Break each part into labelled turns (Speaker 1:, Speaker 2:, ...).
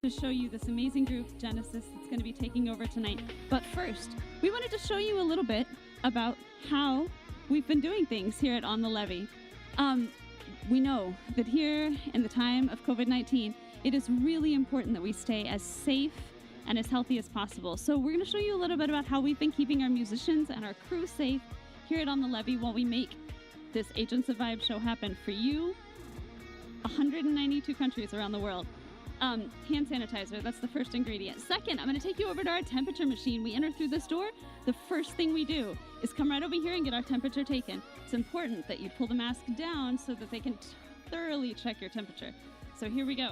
Speaker 1: to show you this amazing group, Genesis, that's going to be taking over tonight. But first, we wanted to show you a little bit about how we've been doing things here at On the Levee. We know that here in the time of COVID-19, it is really important that we stay as safe and as healthy as possible. So we're going to show you a little bit about how we've been keeping our musicians and our crew safe here at On the Levee while we make this Agents of Vibe show happen for you. 192 countries around the world. Hand sanitizer, that's the first ingredient. Second, I'm going to take you over to our temperature machine. We enter through this door. The first thing we do is come right over here and get our temperature taken. It's important that you pull the mask down so that they can thoroughly check your temperature. So here we go.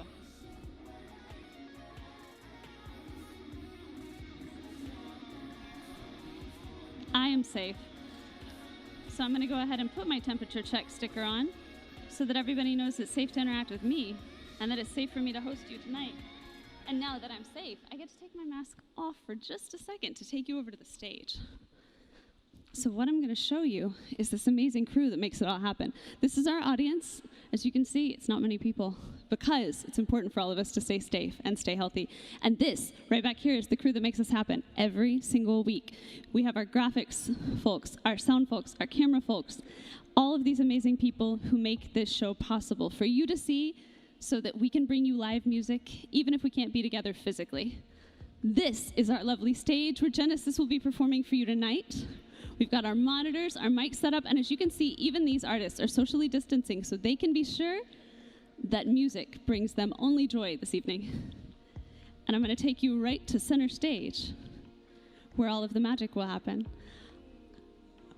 Speaker 1: I am safe. So I'm going to go ahead and put my temperature check sticker on so that everybody knows it's safe to interact with me and that it's safe for me to host you tonight. And now that I'm safe, I get to take my mask off for just a second to take you over to the stage. So what I'm going to show you is this amazing crew that makes it all happen. This is our audience. As you can see, it's not many people because it's important for all of us to stay safe and stay healthy. And this, right back here, is the crew that makes this happen every single week. We have our graphics folks, our sound folks, our camera folks, all of these amazing people who make this show possible for you to see so that we can bring you live music, even if we can't be together physically. This is our lovely stage where Genesis will be performing for you tonight. We've got our monitors, our mics set up, and as you can see, even these artists are socially distancing so they can be sure that music brings them only joy this evening. And I'm going to take you right to center stage where all of the magic will happen.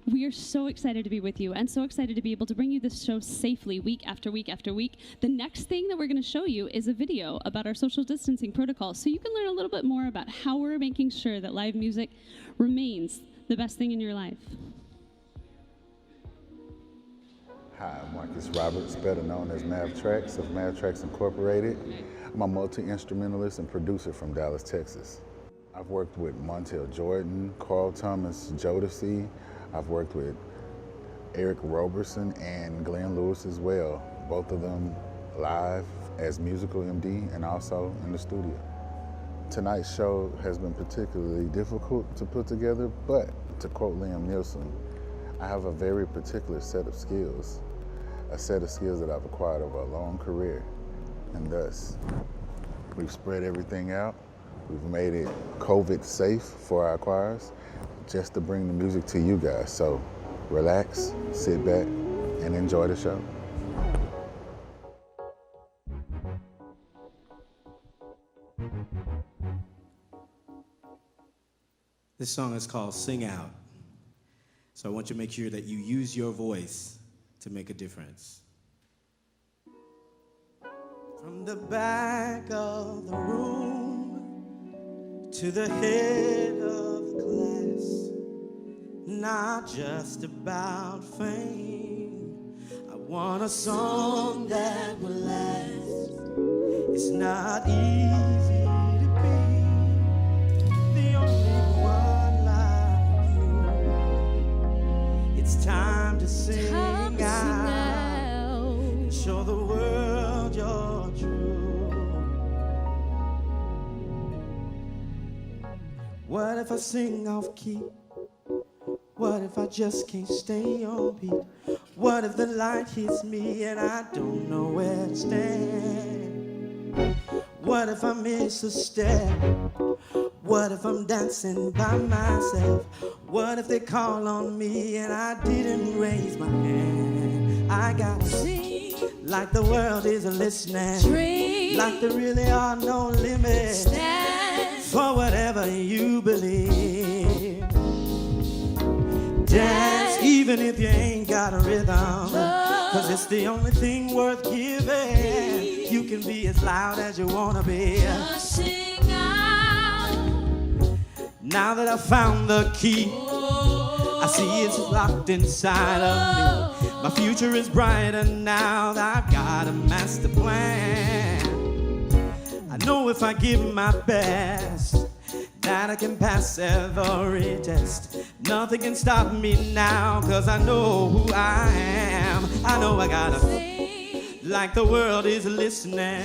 Speaker 1: We are so excited to be with you and so excited to be able to bring you this show safely week after week after week. The next thing that we're going to show you is a video about our social distancing protocol so you can learn a little bit more about how we're making sure that live music remains the best thing in your life.
Speaker 2: Hi, I'm Marcus Roberts, better known as Mav Tracks of Mav Tracks Incorporated. I'm a multi-instrumentalist and producer from Dallas, Texas. I've worked with Montel Jordan, Carl Thomas Jodeci. I've worked with Eric Roberson and Glenn Lewis as well, both of them live as musical MD and also in the studio. Tonight's show has been particularly difficult to put together, but to quote Liam Neeson, I have a very particular set of skills, a set of skills that I've acquired over a long career, and thus we've spread everything out. We've made it COVID safe for our choirs, just to bring the music to you guys. So relax, sit back, and enjoy the show.
Speaker 3: This song is called Sing Out. So I want you to make sure that you use your voice to make a difference. From the back of the room to the head of the class, not just about fame. I want a song that will last. It's not easy to be the only one like you. It's time to sing out and show the world you're true. What if I sing off key? What if I just can't stay on beat? What if the light hits me and I don't know where to stand? What if I miss a step? What if I'm dancing by myself? What if they call on me and I didn't raise my hand? I gotta sing like the world is listening, dream like there really are no limits, stand for whatever you believe. Dance even if you ain't got a rhythm, cause it's the only thing worth giving. You can be as loud as you wanna be.
Speaker 4: Just sing out.
Speaker 3: Now that I found the key, I see it's locked inside of me. My future is brighter now that I've got a master plan. I know if I give my best that I can pass every test. Nothing can stop me now, cause I know who I am. I know I gotta sing like the world is listening,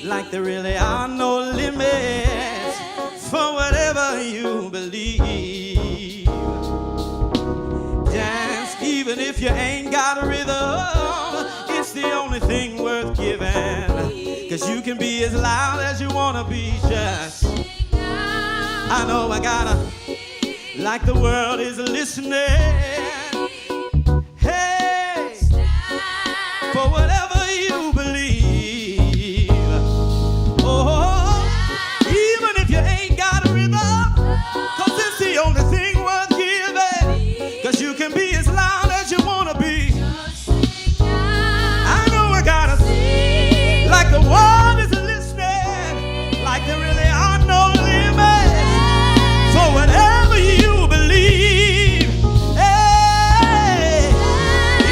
Speaker 3: like there really are no limits for whatever you believe. Dance even if you ain't got a rhythm, it's the only thing worth giving. 'Cause you can be as loud as you wanna be, just I know I gotta, like the world is listening. Hey, for whatever you believe. Oh, even if you ain't got a rhythm, 'cause it's the only thing worth giving. 'Cause you can be as loud as you wanna be. I know I gotta, like the world is listening, like there really are no limits for whatever you believe. Hey,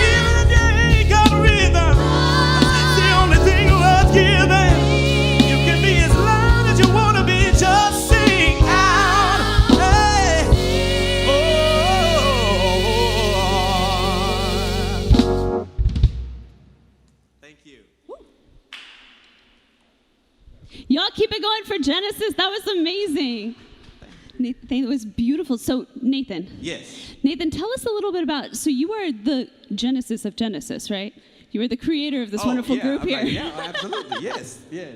Speaker 3: even if you ain't got a rhythm, it's the only thing worth giving. You can be as loud as you wanna be, just sing out. Hey, oh. Thank you.
Speaker 1: Y'all keep it going for Genesis. That was amazing. Nathan, it was beautiful. So, Nathan.
Speaker 3: Yes.
Speaker 1: Nathan, tell us a little bit about, so you are the Genesis of Genesis, right? You are the creator of this wonderful group here.
Speaker 3: Yeah, absolutely. Yes, yes.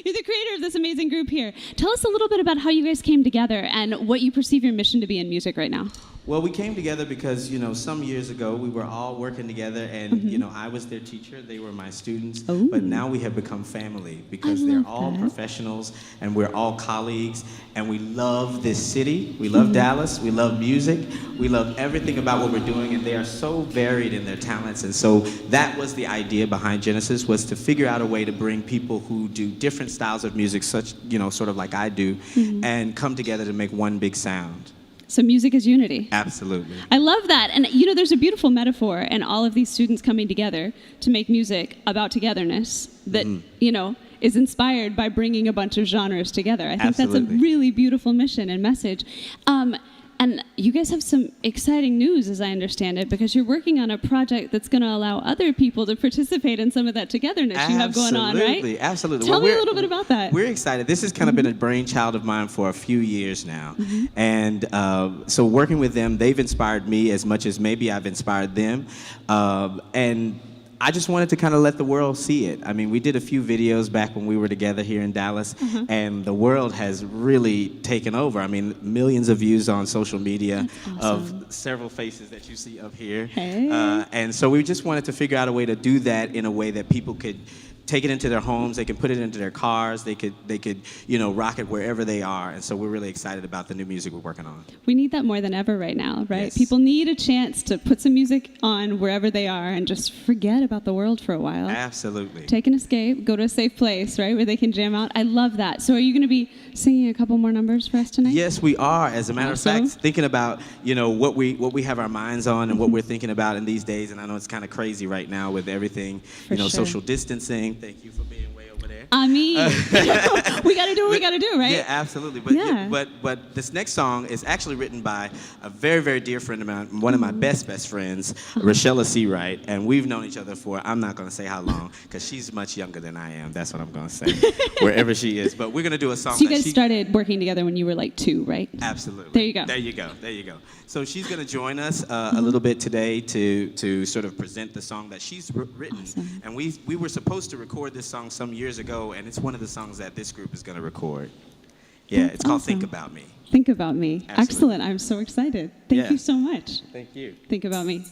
Speaker 1: You're the creator of this amazing group here. Tell us a little bit about how you guys came together and what you perceive your mission to be in music right now.
Speaker 3: Well, we came together because, some years ago we were all working together and, I was their teacher, they were my students,
Speaker 1: Ooh.
Speaker 3: but now we have become family because
Speaker 1: I
Speaker 3: they're
Speaker 1: love
Speaker 3: all
Speaker 1: that.
Speaker 3: professionals and we're all colleagues and we love this city, we love Dallas, we love music, we love everything about what we're doing and they are so varied in their talents and so that was the idea behind Genesis, was to figure out a way to bring people who do different styles of music, such, sort of like I do, and come together to make one big sound.
Speaker 1: So music is unity.
Speaker 3: Absolutely.
Speaker 1: I love that. And, there's a beautiful metaphor in all of these students coming together to make music about togetherness that, is inspired by bringing a bunch of genres together. I think that's a really beautiful mission and message. And you guys have some exciting news, as I understand it, because you're working on a project that's going to allow other people to participate in some of that togetherness you have going on, right?
Speaker 3: Absolutely, absolutely.
Speaker 1: Tell me a little bit about that.
Speaker 3: We're excited. This has kind of been a brainchild of mine for a few years now. And so working with them, they've inspired me as much as maybe I've inspired them. And I just wanted to kind of let the world see it. I mean, we did a few videos back when we were together here in Dallas, and the world has really taken over. I mean, millions of views on social media of several faces that you see up here.
Speaker 1: Hey.
Speaker 3: And so we just wanted to figure out a way to do that in a way that people could take it into their homes, they could put it into their cars, they could rock it wherever they are. And so we're really excited about the new music we're working on.
Speaker 1: We need that more than ever right now, right?
Speaker 3: Yes.
Speaker 1: People need a chance to put some music on wherever they are and just forget about the world for a while.
Speaker 3: Absolutely.
Speaker 1: Take an escape, go to a safe place, right, where they can jam out. I love that. So are you going to be singing a couple more numbers for us tonight?
Speaker 3: Yes, we are. As a matter of
Speaker 1: Awesome.
Speaker 3: fact, thinking about, what we have our minds on and what we're thinking about in these days. And I know it's kind of crazy right now with everything,
Speaker 1: For sure.
Speaker 3: social distancing. Thank you for being way over there.
Speaker 1: I mean, we got to do what we got to do, right?
Speaker 3: Yeah, absolutely. But
Speaker 1: Yeah.
Speaker 3: but this next song is actually written by a very, very dear friend of mine, one of my best friends, Rochella Seawright, and we've known each other for, I'm not going to say how long, because she's much younger than I am. That's what I'm going to say, wherever she is. But we're going to do a song
Speaker 1: So you
Speaker 3: that
Speaker 1: guys started working together when you were like 2, right?
Speaker 3: Absolutely.
Speaker 1: There you go.
Speaker 3: There you go. There you go. So she's going to join us a little bit today to sort of present the song that she's written.
Speaker 1: Awesome.
Speaker 3: And we were supposed to record this song some years ago, and it's one of the songs that this group is going to record. Yeah,
Speaker 1: That's
Speaker 3: it's called
Speaker 1: awesome.
Speaker 3: Think About Me.
Speaker 1: Think About Me.
Speaker 3: Absolutely.
Speaker 1: Excellent. I'm so excited. Thank
Speaker 3: Yeah.
Speaker 1: you so much.
Speaker 3: Thank you.
Speaker 1: Think About Me.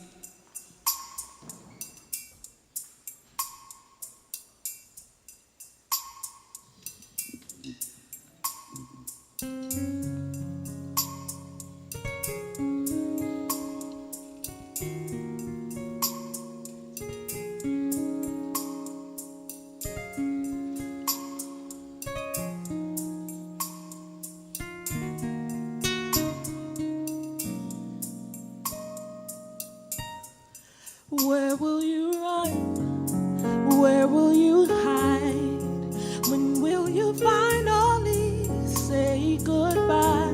Speaker 3: Where will you run? Where will you hide? When will you finally say goodbye?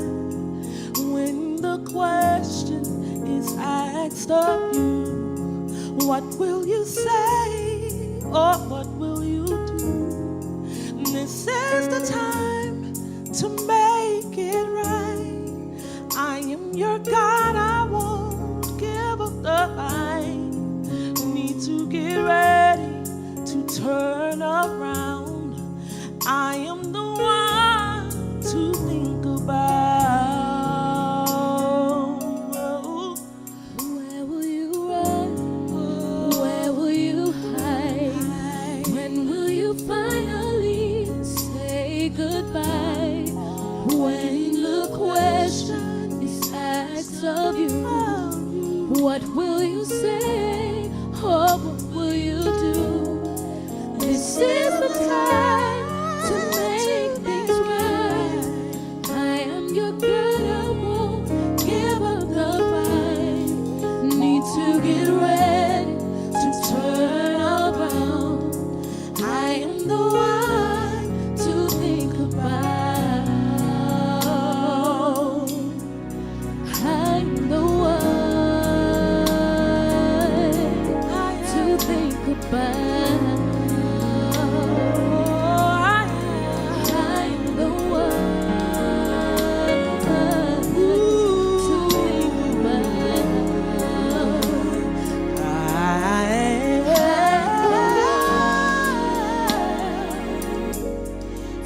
Speaker 3: When the question is asked of you, what will you say or what will you do? This is the time to make it right. I am your God, I won't give up the fight. Need to get ready to turn around. I am the one to think about.
Speaker 4: Where will you run? Where will you hide? When will you finally say goodbye? When the question is asked of you, what will you say? Or what will you do? This is the time to make things right. I am your girl, I won't give up the fight. Need to get ready to turn around. I am the one to think about. I'm the one to think about. I'm the one to think about.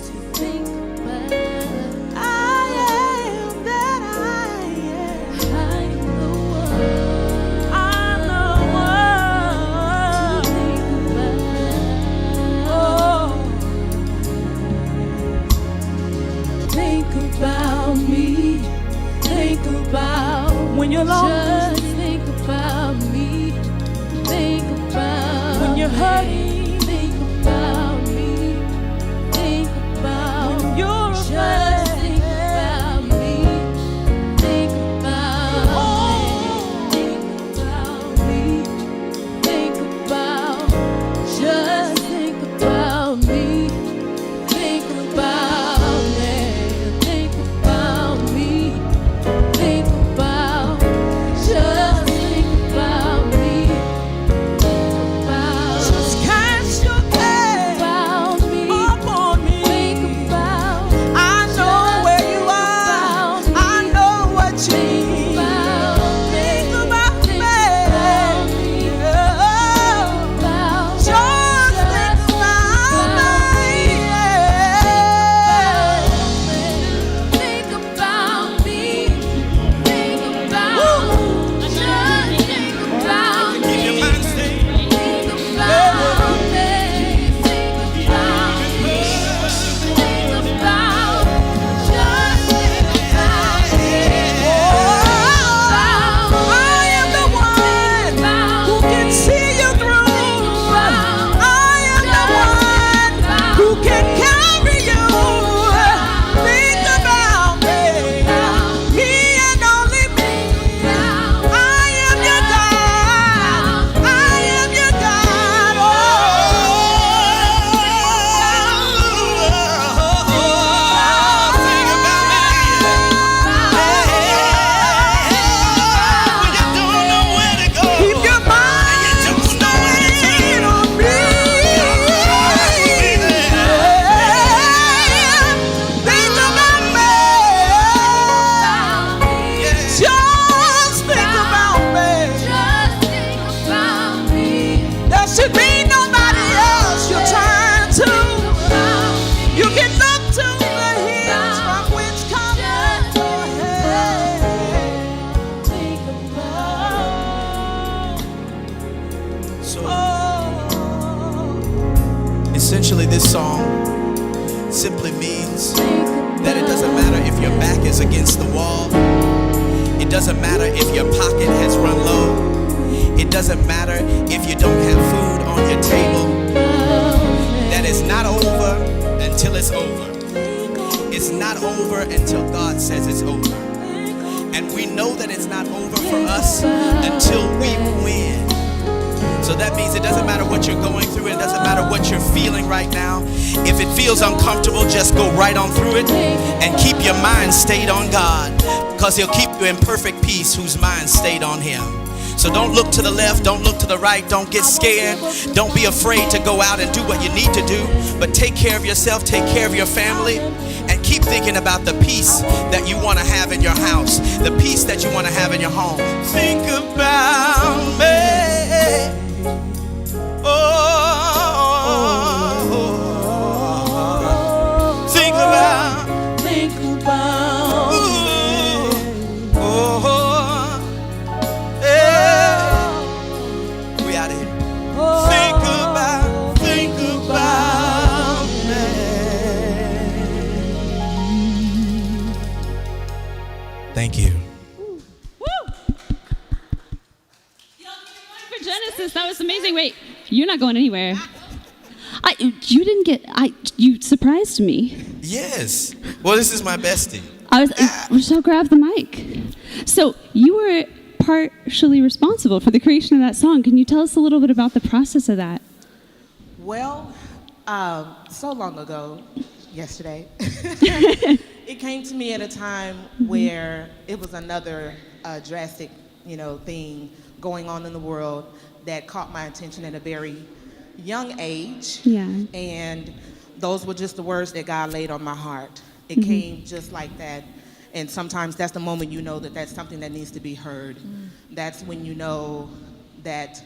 Speaker 4: To think about.
Speaker 3: I am that I am.
Speaker 4: I'm the one
Speaker 3: I'm the
Speaker 4: to
Speaker 3: one.
Speaker 4: think about.
Speaker 3: Oh,
Speaker 4: Think about me. Think about
Speaker 3: when you're alone,
Speaker 4: just think about me. Think about
Speaker 3: when you're
Speaker 4: me.
Speaker 3: hurting,
Speaker 4: Think about me. Think about
Speaker 3: when you're
Speaker 4: just
Speaker 3: afraid.
Speaker 4: think about me. Think about me. Think about me. Think about just think about me. Think about me. Think about me. Think about just think about me. Think about
Speaker 3: Just cast your care
Speaker 4: about me.
Speaker 3: upon me.
Speaker 4: Think about
Speaker 3: I know where you are. I know what you need. Think about me. Oh, just think about me.
Speaker 4: Think about me. Think about just think about me.
Speaker 3: Keep your mind stayed.
Speaker 4: Think about me. Think about me. Think about just think about me.
Speaker 3: I am the one who can see you through. I am the one who can carry you. Think about me, me and only me. I am your God. I am your God. Think about me. When you don't know where to go, keep your mind stayed on me. Think about me. Just think about me. There should be nobody else you turn to. You can look to the hills from which cometh your help.
Speaker 5: Essentially, this song simply means that it doesn't matter if your back is against the wall. It doesn't matter if your pocket has run low. It doesn't matter if you don't have food on your table. That is not over until it's over. It's not over until God says it's over. And we know that it's not over for us until we win. So that means it doesn't matter what you're going through. It doesn't matter what you're feeling right now. If it feels uncomfortable, just go right on through it and keep your mind stayed on God, because he'll keep you in perfect peace whose mind stayed on him. So don't look to the left, don't look to the right, don't get scared. Don't be afraid to go out and do what you need to do. But take care of yourself, take care of your family, and keep thinking about the peace that you want to have in your house, the peace that you want to have in your home. Think about me. Think about. We out of here. Think about me. Thank you.
Speaker 1: For Genesis, that was amazing. Wait, you're not going anywhere. You surprised me.
Speaker 5: Yes. Well, this is my bestie.
Speaker 1: Rochelle, grab the mic. So you were partially responsible for the creation of that song. Can you tell us a little bit about the process of that?
Speaker 6: Well, so long ago, yesterday, it came to me at a time where it was another drastic, thing going on in the world that caught my attention at a very young age.
Speaker 1: Yeah.
Speaker 6: And those were just the words that God laid on my heart. It came just like that. And sometimes that's the moment you know that that's something that needs to be heard. That's when you know that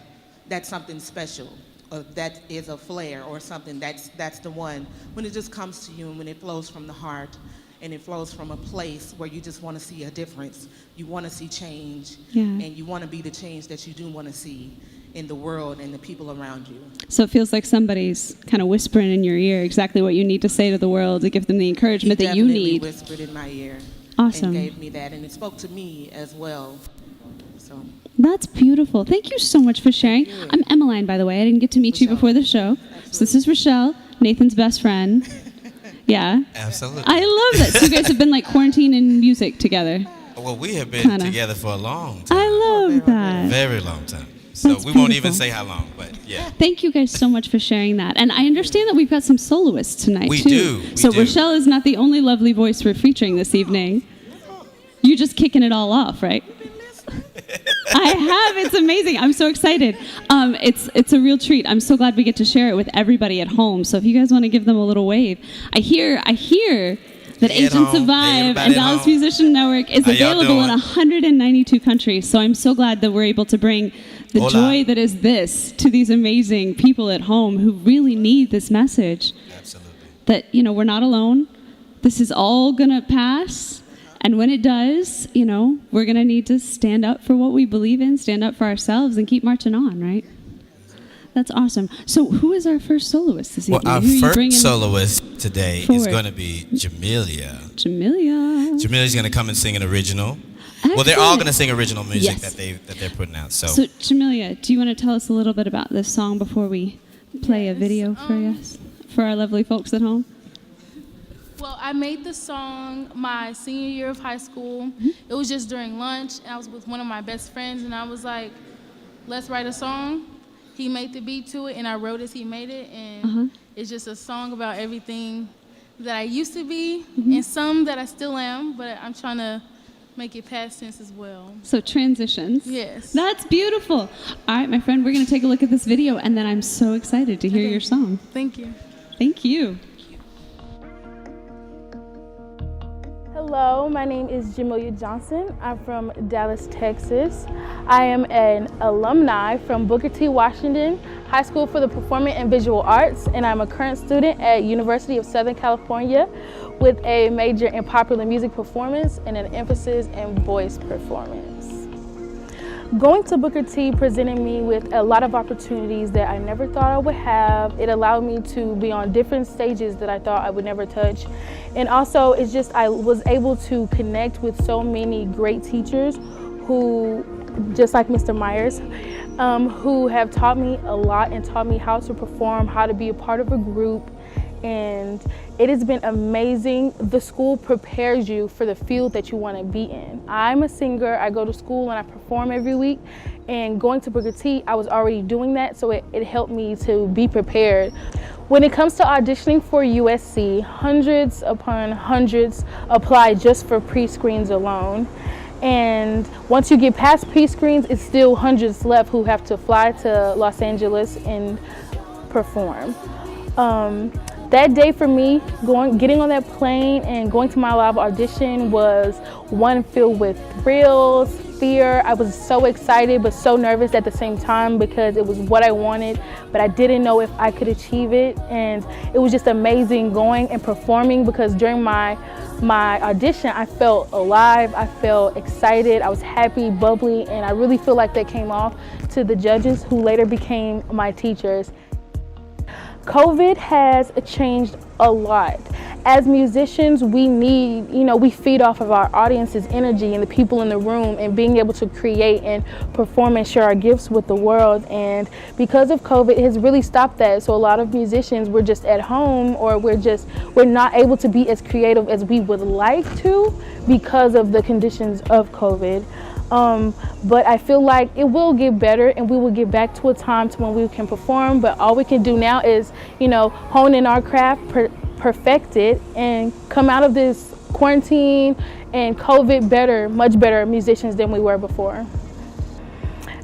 Speaker 6: that's something special, or that is a flare or something. That's the one. When it just comes to you and when it flows from the heart and it flows from a place where you just want to see a difference. You want to see change, and you want to be the change that you do want to see in the world and the people around you.
Speaker 1: So it feels like somebody's kind of whispering in your ear exactly what you need to say to the world to give them the encouragement that you need.
Speaker 6: He definitely whispered in my ear.
Speaker 1: Awesome.
Speaker 6: And gave me that, and it spoke to me as well. So
Speaker 1: that's beautiful. Thank you so much for sharing. I'm Emmeline, by the way. I didn't get to meet you before the show. Absolutely. So this is Rochelle, Nathan's best friend. Yeah.
Speaker 5: Absolutely.
Speaker 1: I love that. So you guys have been like quarantining music together.
Speaker 5: Well, we have been together for a long time.
Speaker 1: I love that.
Speaker 5: Very long time. So
Speaker 1: That's
Speaker 5: we won't
Speaker 1: beautiful.
Speaker 5: even say how long, but yeah.
Speaker 1: Thank you guys so much for sharing that. And I understand that we've got some soloists tonight,
Speaker 5: We
Speaker 1: too.
Speaker 5: do.
Speaker 1: So Rochelle is not the only lovely voice we're featuring this evening. You're just kicking it all off, right? I have. It's amazing. I'm so excited. It's a real treat. I'm so glad we get to share it with everybody at home. So if you guys want to give them a little wave. I hear that Agents of Vibe and Dallas Musician Network is available in 192 countries. So I'm so glad that we're able to bring the joy that is this to these amazing people at home who really need this message.
Speaker 5: Absolutely.
Speaker 1: That, we're not alone. This is all going to pass. And when it does, we're going to need to stand up for what we believe in, stand up for ourselves, and keep marching on, right? That's awesome. So who is our first soloist this evening?
Speaker 5: Well, our first soloist today is going to be Jamelia. Jamelia's going to come and sing an original. Excellent. Well, they're all going to sing original music that they're putting out. So
Speaker 1: Jamelia, do you want to tell us a little bit about this song before we play a video for our lovely folks at home?
Speaker 7: Well, I made this song my senior year of high school. It was just during lunch, and I was with one of my best friends, and I was like, let's write a song. He made the beat to it, and I wrote as he made it, and it's just a song about everything that I used to be, and some that I still am, but I'm trying to make it past tense as well.
Speaker 1: So transitions.
Speaker 7: Yes.
Speaker 1: That's beautiful. All right, my friend, we're going to take a look at this video, and then I'm so excited to hear your song.
Speaker 7: Thank you.
Speaker 1: Thank you.
Speaker 7: Hello, my name is Jamelia Johnson. I'm from Dallas, Texas. I am an alumni from Booker T. Washington High School for the Performing and Visual Arts, and I'm a current student at University of Southern California with a major in popular music performance and an emphasis in voice performance. Going to Booker T presented me with a lot of opportunities that I never thought I would have. It allowed me to be on different stages that I thought I would never touch. And also, it's just I was able to connect with so many great teachers who, just like Mr. Myers, who have taught me a lot and taught me how to perform, how to be a part of a group. And it has been amazing. The school prepares you for the field that you want to be in. I'm a singer. I go to school and I perform every week. And going to Booker T, I was already doing that, so it helped me to be prepared. When it comes to auditioning for USC, hundreds upon hundreds apply just for pre-screens alone. And once you get past pre-screens, it's still hundreds left who have to fly to Los Angeles and perform. That day for me, getting on that plane and going to my live audition was one filled with thrills, fear. I was so excited but so nervous at the same time because it was what I wanted, but I didn't know if I could achieve it. And it was just amazing going and performing because during my audition, I felt alive, I felt excited, I was happy, bubbly, and I really feel like that came off to the judges who later became my teachers. COVID has changed a lot. As musicians, we need, we feed off of our audience's energy and the people in the room and being able to create and perform and share our gifts with the world. And because of COVID, it has really stopped that. So a lot of musicians, we're just at home or we're not able to be as creative as we would like to because of the conditions of COVID. But I feel like it will get better and we will get back to a time to when we can perform, but all we can do now is, hone in our craft, perfect it, and come out of this quarantine and COVID better, much better musicians than we were before.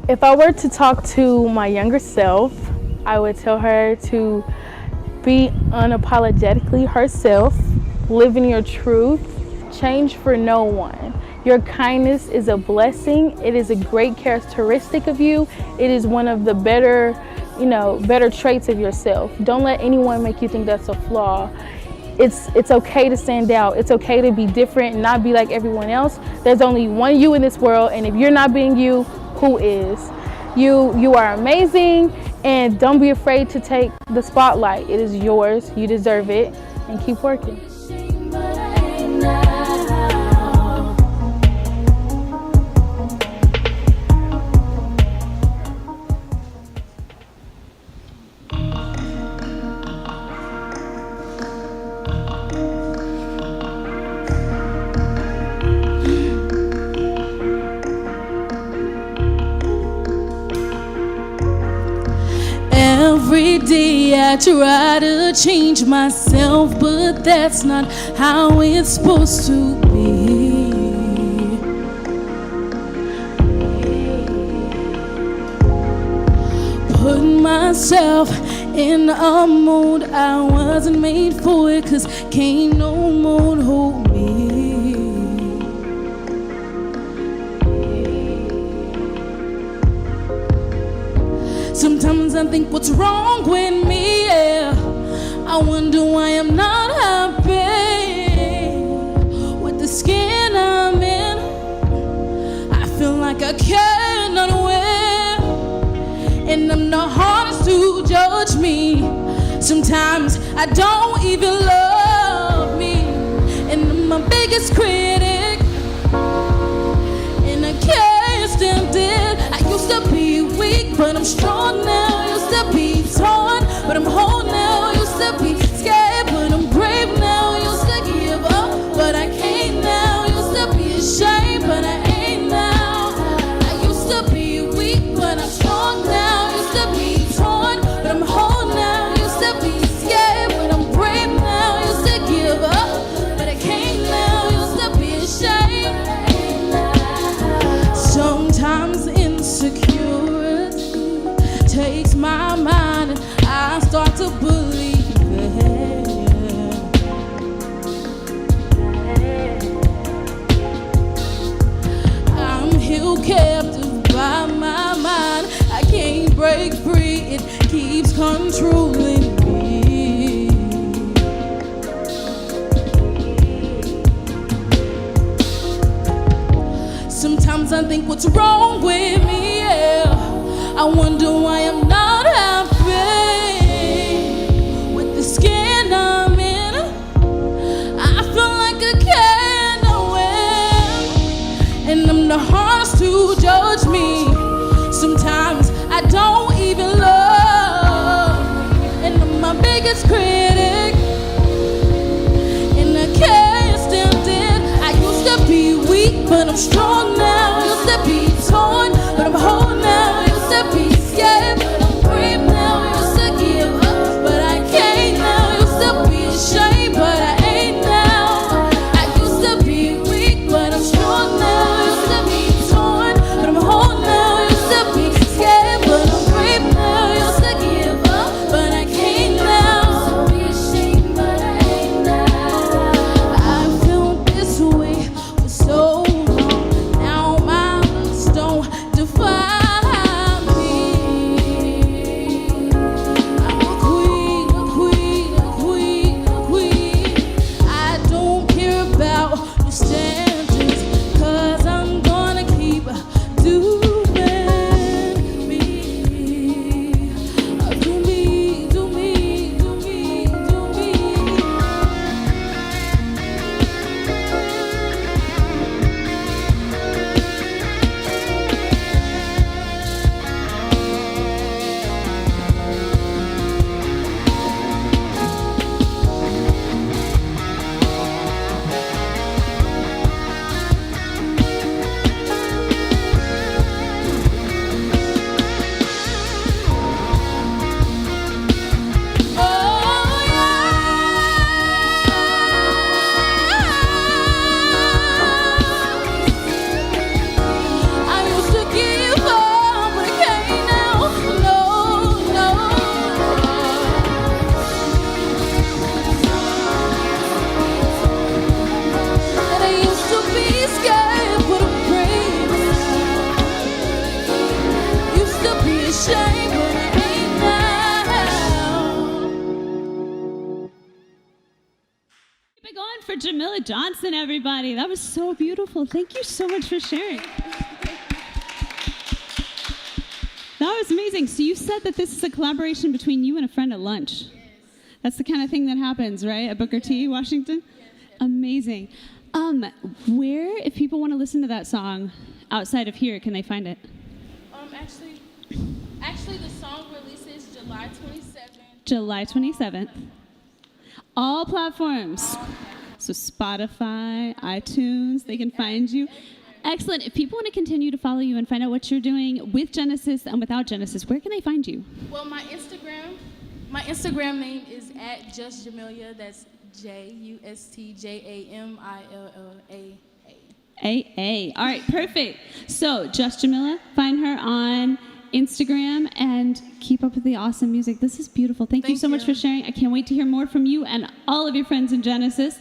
Speaker 7: If I were to talk to my younger self, I would tell her to be unapologetically herself, live in your truth, change for no one. Your kindness is a blessing. It is a great characteristic of you. It is one of the better traits of yourself. Don't let anyone make you think that's a flaw. It's okay to stand out. It's okay to be different and not be like everyone else. There's only one you in this world, and if you're not being you, who is? You are amazing, and don't be afraid to take the spotlight. It is yours. You deserve it, and keep working.
Speaker 4: Every day I try to change myself, but that's not how it's supposed to be. Put myself in a mood I wasn't made for it, 'cause can't no mood hold me. Sometimes I think, what's wrong with me? Yeah. I wonder why I'm not happy with the skin I'm in. I feel like I cannot win, and I'm the hardest to judge me. Sometimes I don't even love me, and I'm my biggest critic, and I can't stand it. I used to be weak, but I'm strong now. Used to be torn, but I'm whole now. Used to be scared, but I'm brave now. Used to give up, but I can't now. Used to be ashamed, but I ain't now. I used to be weak, but I'm strong now. Used to be torn, but I'm whole now. Used to be scared, but I'm brave now. Used to give up, but I can't now. Used to be ashamed. Sometimes insecurity takes my mind and I start to believe it. I'm held captive by my mind. I can't break free, it keeps controlling me. Sometimes I think, what's wrong with me? Yeah. I wonder why I'm not happy with the skin I'm in. I feel like I cannot win, and I'm the hardest to judge me. Sometimes I don't even love me, and I'm my biggest critic, and I can't stand it. I used to be weak, but I'm strong now. I used to be torn, but I'm whole now. I used to be scared, but I'm
Speaker 1: for Jamila Johnson, everybody. That was so beautiful. Thank you so much for sharing. That was amazing. So you said that this is a collaboration between you and a friend at lunch. Yes. That's the kind of thing that happens, right, at Booker T, Washington? Yes. Amazing. Where, if people want to listen to that song outside of here, can they find it?
Speaker 7: Actually, the song releases July 27th.
Speaker 1: July 27th. All platforms. So Spotify, iTunes, they can find you. Excellent. If people want to continue to follow you and find out what you're doing with Genesis and without Genesis, where can they find you?
Speaker 7: Well, my Instagram name is @JustJamilia. That's JustJamilla.
Speaker 1: AA. All right, perfect. So Just Jamila, find her on Instagram and keep up with the awesome music. This is beautiful. Thank you so much for sharing. I can't wait to hear more from you and all of your friends in Genesis.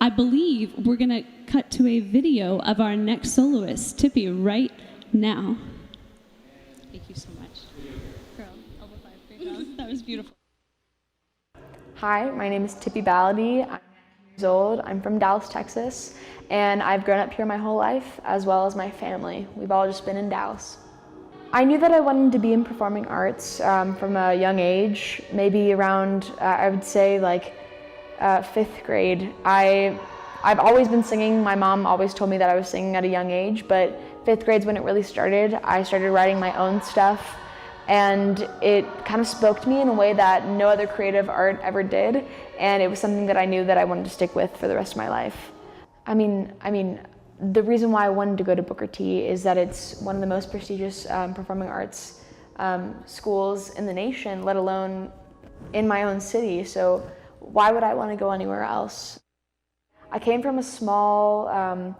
Speaker 1: I believe we're going to cut to a video of our next soloist, Tippy, right now. Thank you so much. Girl, elbow five, great job. That was beautiful.
Speaker 8: Hi, my name is Tippy Ballady. I'm 9 years old. I'm from Dallas, Texas, and I've grown up here my whole life, as well as my family. We've all just been in Dallas. I knew that I wanted to be in performing arts from a young age, maybe around, I would say, like 5th grade. I've always been singing. My mom always told me that I was singing at a young age, but 5th grade's when it really started. I started writing my own stuff, and it kind of spoke to me in a way that no other creative art ever did, and it was something that I knew that I wanted to stick with for the rest of my life. I mean, the reason why I wanted to go to Booker T is that it's one of the most prestigious performing arts schools in the nation, let alone in my own city, so why would I want to go anywhere else? I came from a small,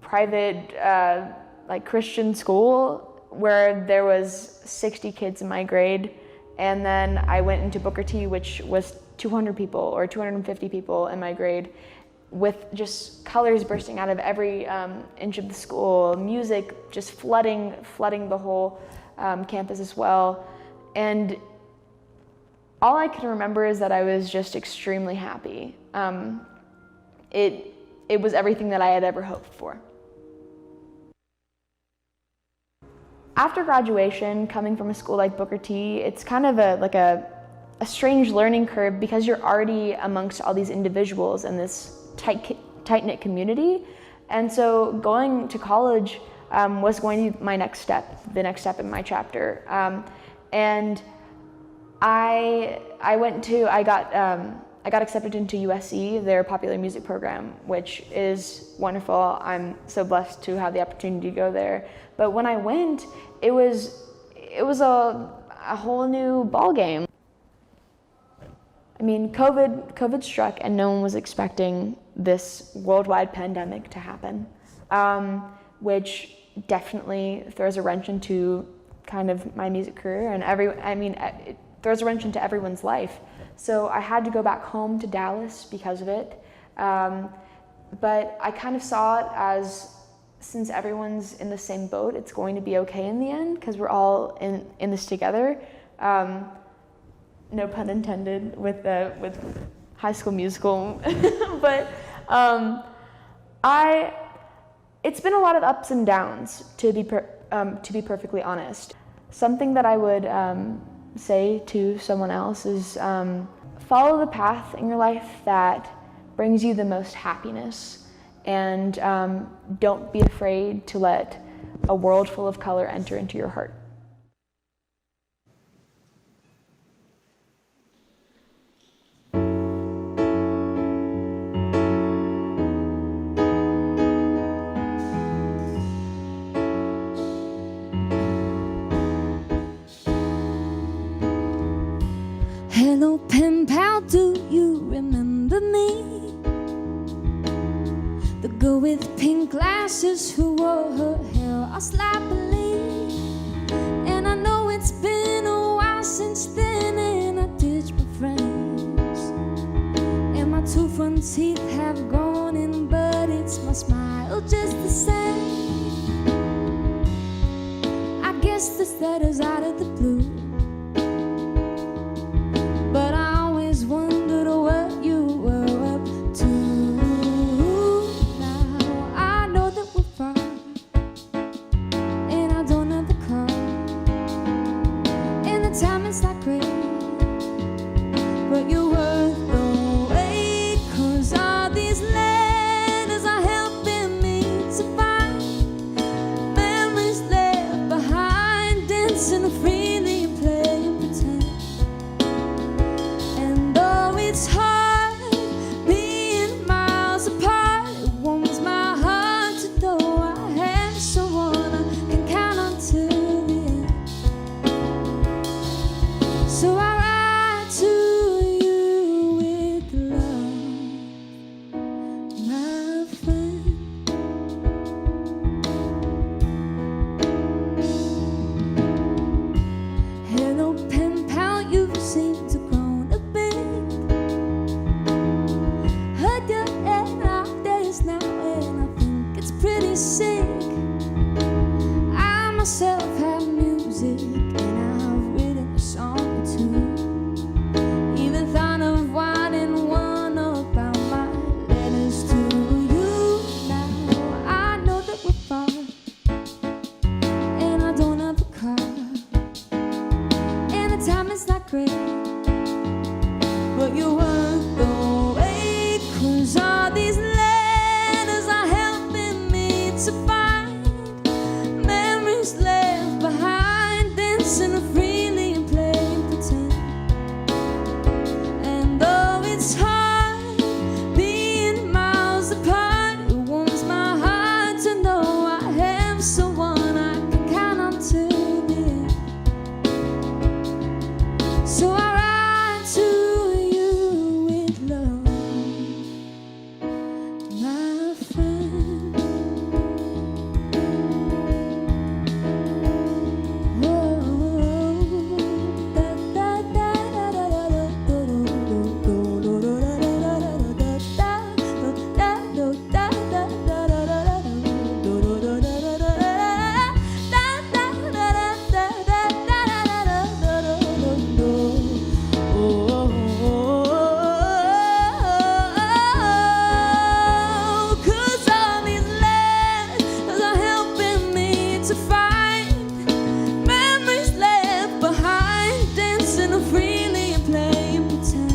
Speaker 8: private, Christian school where there was 60 kids in my grade, and then I went into Booker T, which was 200 people or 250 people in my grade, with just colors bursting out of every inch of the school, music just flooding the whole campus as well, and all I can remember is that I was just extremely happy. It was everything that I had ever hoped for. After graduation, coming from a school like Booker T, it's kind of a strange learning curve because you're already amongst all these individuals in this tight-knit community. And so going to college was going to be my next step, the next step in my chapter. And I got accepted into USC, their popular music program, which is wonderful. I'm so blessed to have the opportunity to go there. But when I went, it was a whole new ballgame. I mean, COVID struck, and no one was expecting this worldwide pandemic to happen, which definitely throws a wrench into kind of my music career, and it throws a wrench into everyone's life. So I had to go back home to Dallas because of it. But I kind of saw it as, since everyone's in the same boat, it's going to be okay in the end because we're all in this together. No pun intended with High School Musical. But it's been a lot of ups and downs, to be perfectly honest. Something that I would say to someone else is follow the path in your life that brings you the most happiness, and don't be afraid to let a world full of color enter into your heart.
Speaker 4: Hello, pen pal, do you remember me? The girl with pink glasses who wore her hair all sloppily. And I know it's been a while since then, and I ditched my friends. And my 2 front teeth have grown in, but it's my smile just the same. I guess this letter's out of the blue, but I always wondered what you were up to. afraid, but you weren't the way, 'cause all these letters are helping me to find memories left behind, dancing freely and playing pretend. And though it's hard being miles apart, it warms my heart to know I have someone I can count on till the end. So I write to you with love, my friend. Cause all these letters are helping me to find memories left behind, dancing freely and playing pretend.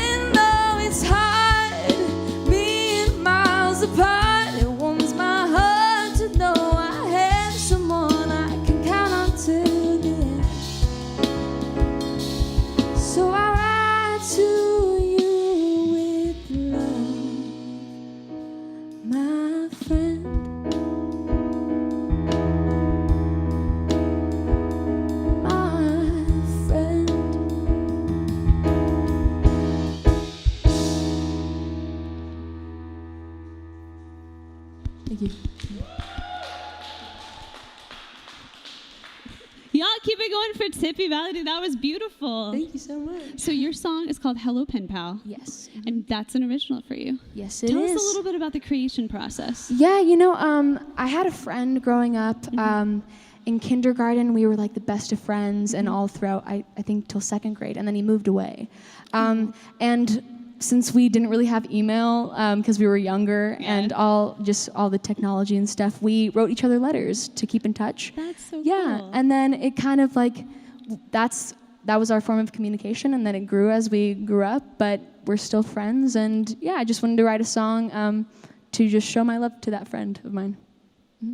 Speaker 4: And though it's hard being miles apart, it warms my heart to know I have someone I can count on till the end. So I write to you with love, my friend. My friend. Thank you.
Speaker 1: Y'all keep it going for Tippy Valley. That was beautiful.
Speaker 8: Thank you so much.
Speaker 1: So your song is called Hello Pen Pal.
Speaker 8: Yes.
Speaker 1: And that's an original for you.
Speaker 8: Yes, it
Speaker 1: Tell
Speaker 8: is.
Speaker 1: us a little bit about the creation process.
Speaker 8: Yeah, I had a friend growing up. In kindergarten, we were like the best of friends, and all throughout, I think, till second grade, and then he moved away. And since we didn't really have email, because we were younger, and all the technology and stuff, we wrote each other letters to keep in touch.
Speaker 1: That's so
Speaker 8: Yeah,
Speaker 1: cool.
Speaker 8: and then it kind of like, that was our form of communication, and then it grew as we grew up, but we're still friends, and yeah, I just wanted to write a song to just show my love to that friend of mine.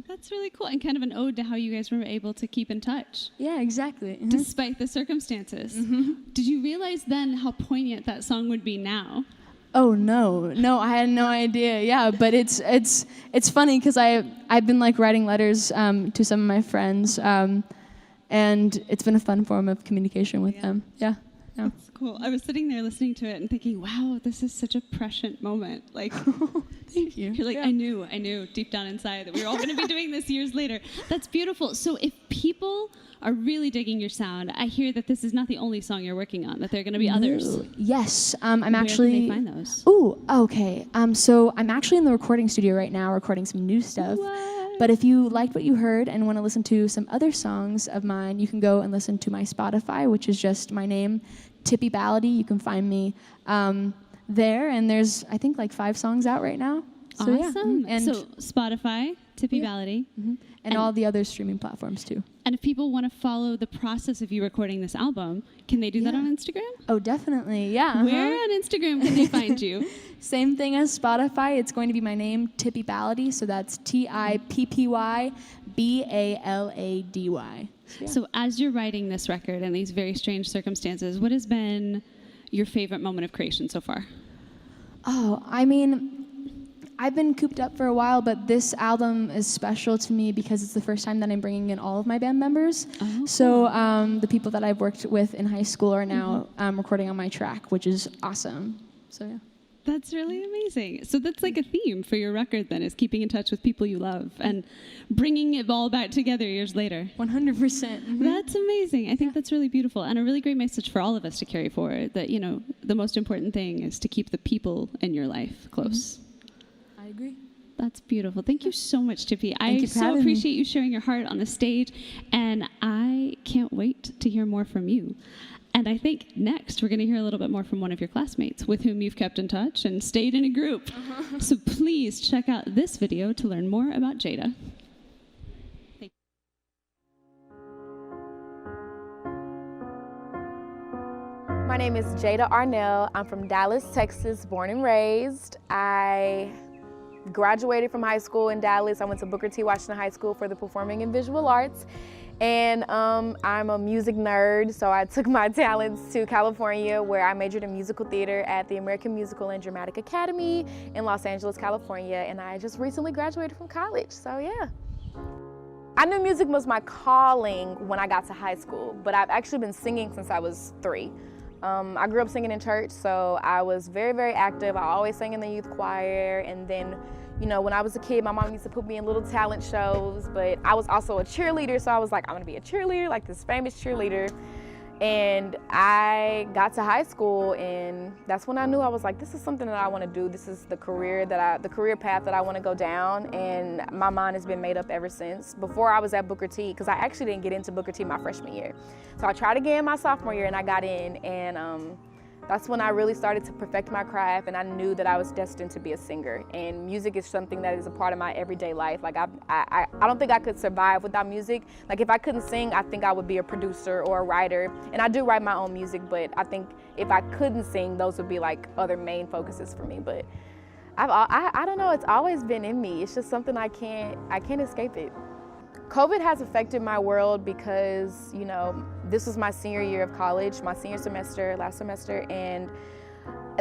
Speaker 1: That's really cool, and kind of an ode to how you guys were able to keep in touch.
Speaker 8: Yeah, exactly.
Speaker 1: Despite the circumstances. Did you realize then how poignant that song would be now?
Speaker 8: Oh no, I had no idea. Yeah, but it's funny because I've been like writing letters to some of my friends, and it's been a fun form of communication with them. Yeah.
Speaker 1: That's cool. I was sitting there listening to it and thinking, wow, this is such a prescient moment. Like,
Speaker 8: Thank you.
Speaker 1: You're like,
Speaker 8: Yeah.
Speaker 1: I knew deep down inside that we were all going to be doing this years later. That's beautiful. So if people are really digging your sound, I hear that this is not the only song you're working on, that there are going to be others.
Speaker 8: Yes, I'm
Speaker 1: Where
Speaker 8: actually.
Speaker 1: can they find those?
Speaker 8: Ooh, okay. So I'm actually in the recording studio right now, recording some new stuff. But if you liked what you heard and want to listen to some other songs of mine, you can go and listen to my Spotify, which is just my name, Tippy Ballady. You can find me there, and there's, I think, like 5 songs out right now. So,
Speaker 1: Awesome.
Speaker 8: Yeah. And
Speaker 1: So Spotify, Tippy Ballady.
Speaker 8: and all the other streaming platforms too.
Speaker 1: And if people want to follow the process of you recording this album, can they do that on Instagram?
Speaker 8: Oh, definitely. Yeah.
Speaker 1: Where on Instagram can they find you?
Speaker 8: Same thing as Spotify. It's going to be my name, Tippy Ballady. So that's TippyBallady.
Speaker 1: So as you're writing this record in these very strange circumstances, what has been your favorite moment of creation so far?
Speaker 8: Oh, I mean, I've been cooped up for a while, but this album is special to me because it's the first time that I'm bringing in all of my band members.
Speaker 1: Oh.
Speaker 8: So the people that I've worked with in high school are now recording on my track, which is awesome. So yeah.
Speaker 1: That's really amazing. So that's like a theme for your record then, is keeping in touch with people you love and bringing it all back together years later.
Speaker 8: 100%.
Speaker 1: That's amazing. I think that's really beautiful and a really great message for all of us to carry forward, that, you know, the most important thing is to keep the people in your life close.
Speaker 8: I agree.
Speaker 1: That's beautiful. Thank you so much, Tippy.
Speaker 8: Thank
Speaker 1: I
Speaker 8: you for
Speaker 1: so
Speaker 8: having me.
Speaker 1: appreciate you sharing your heart on the stage, and I can't wait to hear more from you. And I think next we're going to hear a little bit more from one of your classmates with whom you've kept in touch and stayed in a group. So please check out this video to learn more about Jada. Thank you.
Speaker 7: My name is Jada Arnell. I'm from Dallas, Texas, born and raised. I graduated from high school in Dallas. I went to Booker T. Washington High School for the Performing and Visual Arts. And I'm a music nerd, so I took my talents to California, where I majored in musical theater at the American Musical and Dramatic Academy in Los Angeles, California. And I just recently graduated from college, so yeah. I knew music was my calling when I got to high school, but I've actually been singing since I was 3. I grew up singing in church, so I was very, very active. I always sang in the youth choir, and then, you know, when I was a kid, my mom used to put me in little talent shows, but I was also a cheerleader, so I was like, I'm gonna be a cheerleader, like this famous cheerleader. And I got to high school, and that's when I knew I was like, this is something that I want to do. This is the career path that I want to go down, and my mind has been made up ever since. Before I was at Booker T, because I actually didn't get into Booker T my freshman year. So I tried again my sophomore year, and I got in, and that's when I really started to perfect my craft, and I knew that I was destined to be a singer. And music is something that is a part of my everyday life. Like I don't think I could survive without music. Like if I couldn't sing, I think I would be a producer or a writer. And I do write my own music, but I think if I couldn't sing, those would be like other main focuses for me. But I don't know, it's always been in me. It's just something I can't escape it. COVID has affected my world because, you know, this was my senior year of college, my senior semester, last semester, and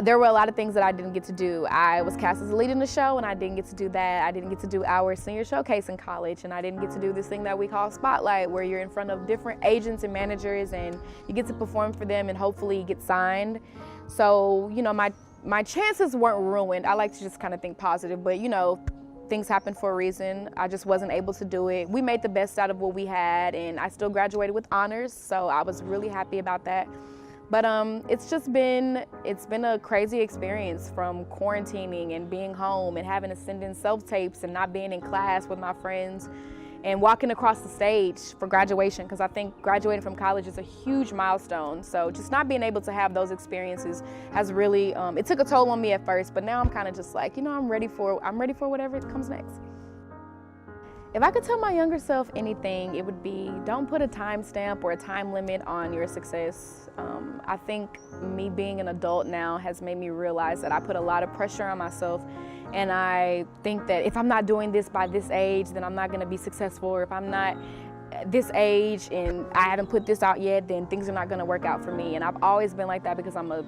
Speaker 7: there were a lot of things that I didn't get to do. I was cast as a lead in the show, and I didn't get to do that. I didn't get to do our senior showcase in college, and I didn't get to do this thing that we call Spotlight, where you're in front of different agents and managers, and you get to perform for them and hopefully get signed. So, you know, my chances weren't ruined. I like to just kind of think positive, but, you know, things happen for a reason. I just wasn't able to do it. We made the best out of what we had, and I still graduated with honors, so I was really happy about that. But it's been a crazy experience, from quarantining and being home and having to send in self-tapes and not being in class with my friends and walking across the stage for graduation, because I think graduating from college is a huge milestone. So just not being able to have those experiences has really, it took a toll on me at first, but now I'm kind of just like, you know, I'm ready for whatever comes next. If I could tell my younger self anything, it would be, don't put a time stamp or a time limit on your success. I think me being an adult now has made me realize that I put a lot of pressure on myself, and I think that if I'm not doing this by this age, then I'm not going to be successful, or if I'm not this age and I haven't put this out yet, then things are not going to work out for me. And I've always been like that because I'm a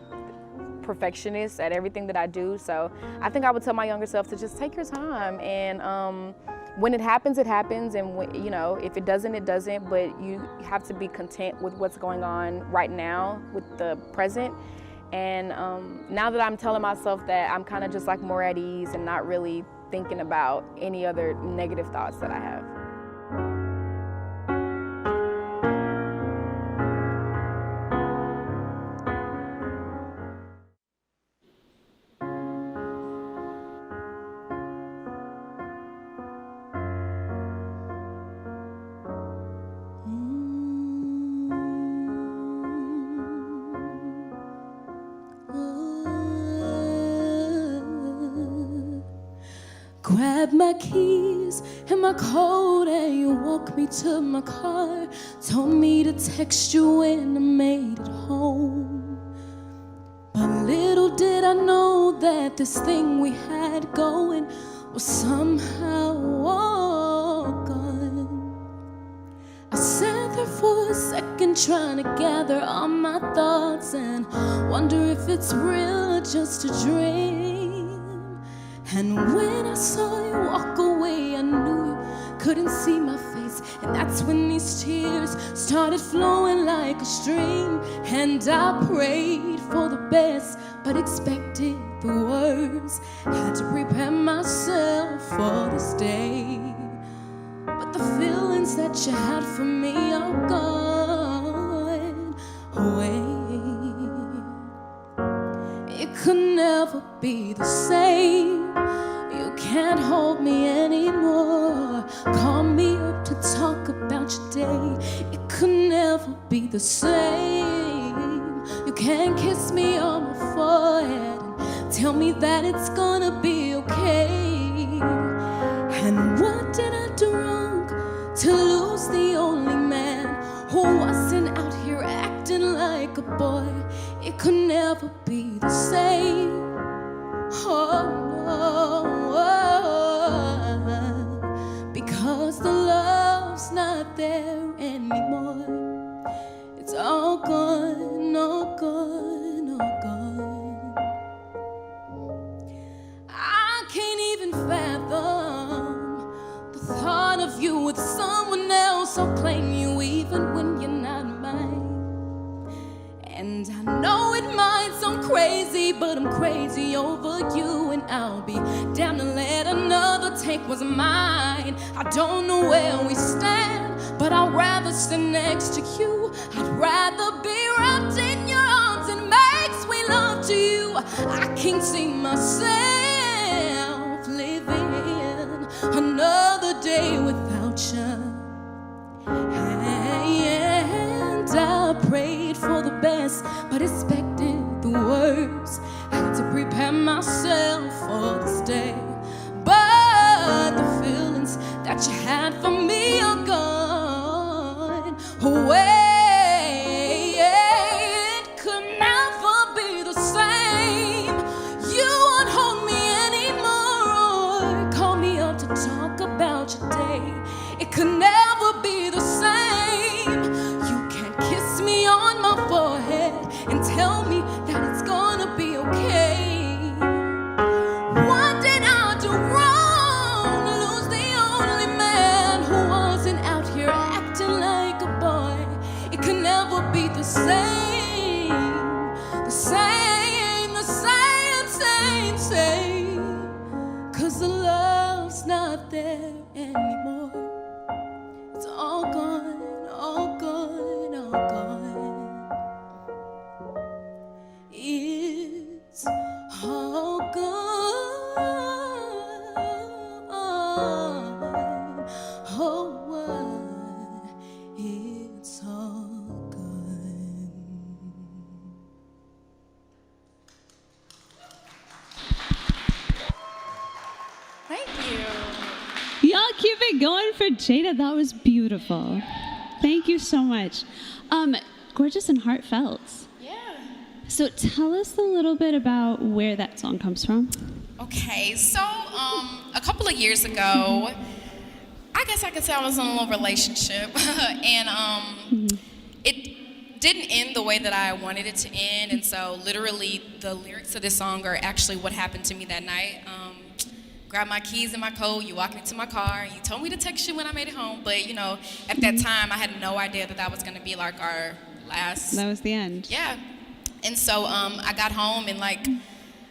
Speaker 7: perfectionist at everything that I do. So I think I would tell my younger self to just take your time, and when it happens, it happens, and you know, if it doesn't, it doesn't, but you have to be content with what's going on right now, with the present. And now that I'm telling myself that, I'm kind of just like more at ease and not really thinking about any other negative thoughts that I have.
Speaker 4: Grab my keys and my coat and you walk me to my car. Told me to text you when I made it home. But little did I know that this thing we had going was somehow all gone. I sat there for a second trying to gather all my thoughts and wonder if it's real or just a dream. And when I saw you walk away, I knew you couldn't see my face. And that's when these tears started flowing like a stream. And I prayed for the best, but expected the worst. Had to prepare myself for this day. But the feelings that you had for me are gone away. It could never be the same. You can't hold me anymore. Call me up to talk about your day. It could never be the same. You can't kiss me on my forehead and tell me that it's gonna be okay. And what did I do wrong to lose the only man who wasn't out here acting like like a boy, it could never be the same. Oh, no, because the love's not there anymore. It's all gone, all gone, all gone. I can't even fathom the thought of you with someone else, or playing you even when you're not mine. And I know it might sound crazy, but I'm crazy over you, and I'll be down to let another take what's mine. I don't know where we stand, but I'd rather stand next to you. I'd rather be wrapped in your arms and make sweet love to you. I can't see myself living another day without you. And I prayed for the best, but expected the worst. Had to prepare myself for this day. But the feelings that you had for me are gone away. It could never be the same. You won't hold me anymore, or call me up to talk about your day. It could never be the same. You can't kiss me on my forehead and tell me that it's gonna be okay. What did I do wrong to lose the only man who wasn't out here acting like a boy? It could never be the same. The same, the same, same, same. 'Cause the love's not there anymore. It's all gone, all gone, all gone. It's all gone. Oh, what? It's all gone.
Speaker 9: Thank you.
Speaker 1: Y'all keep it going for Jada. That was beautiful. Thank you so much. Gorgeous and heartfelt.
Speaker 9: Yeah.
Speaker 1: So tell us a little bit about where that song comes from.
Speaker 9: Okay, so a couple of years ago, I guess I could say I was in a little relationship, and it didn't end the way that I wanted it to end, and so literally the lyrics of this song are actually what happened to me that night. Grabbed my keys and my coat, you walked me to my car, and you told me to text you when I made it home, but you know, at that time I had no idea that that was gonna be like our last.
Speaker 1: That was the end.
Speaker 9: Yeah. And so I got home and like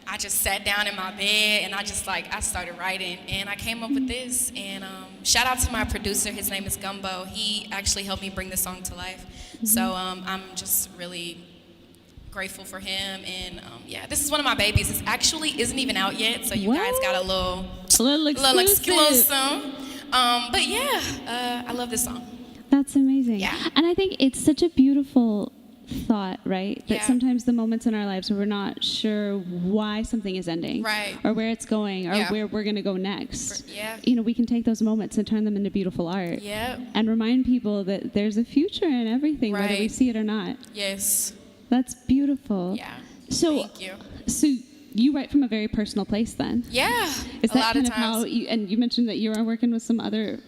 Speaker 9: I just sat down in my bed and I started writing, and I came up with this. And shout out to my producer, his name is Gumbo. He actually helped me bring this song to life. So I'm just really grateful for him. And yeah, this is one of my babies. It actually isn't even out yet, so you guys got a little exclusive. But yeah, I love this song.
Speaker 1: That's amazing.
Speaker 9: Yeah.
Speaker 1: And I think it's such a beautiful thought, right? That
Speaker 9: Yeah.
Speaker 1: sometimes the moments in our lives where we're not sure why something is ending,
Speaker 9: Right.
Speaker 1: or where it's going, or
Speaker 9: Yeah.
Speaker 1: where we're going to go next.
Speaker 9: Yeah.
Speaker 1: You know, we can take those moments and turn them into beautiful art.
Speaker 9: Yep.
Speaker 1: And remind people that there's a future in everything, whether we
Speaker 9: Right.
Speaker 1: see it or not.
Speaker 9: Yes.
Speaker 1: That's beautiful.
Speaker 9: Yeah.
Speaker 1: So,
Speaker 9: Thank you.
Speaker 1: So you write from a very personal place, then.
Speaker 9: Yeah.
Speaker 1: Is
Speaker 9: a
Speaker 1: that
Speaker 9: lot
Speaker 1: kind
Speaker 9: of
Speaker 1: of how
Speaker 9: times.
Speaker 1: you mentioned that you are working with some other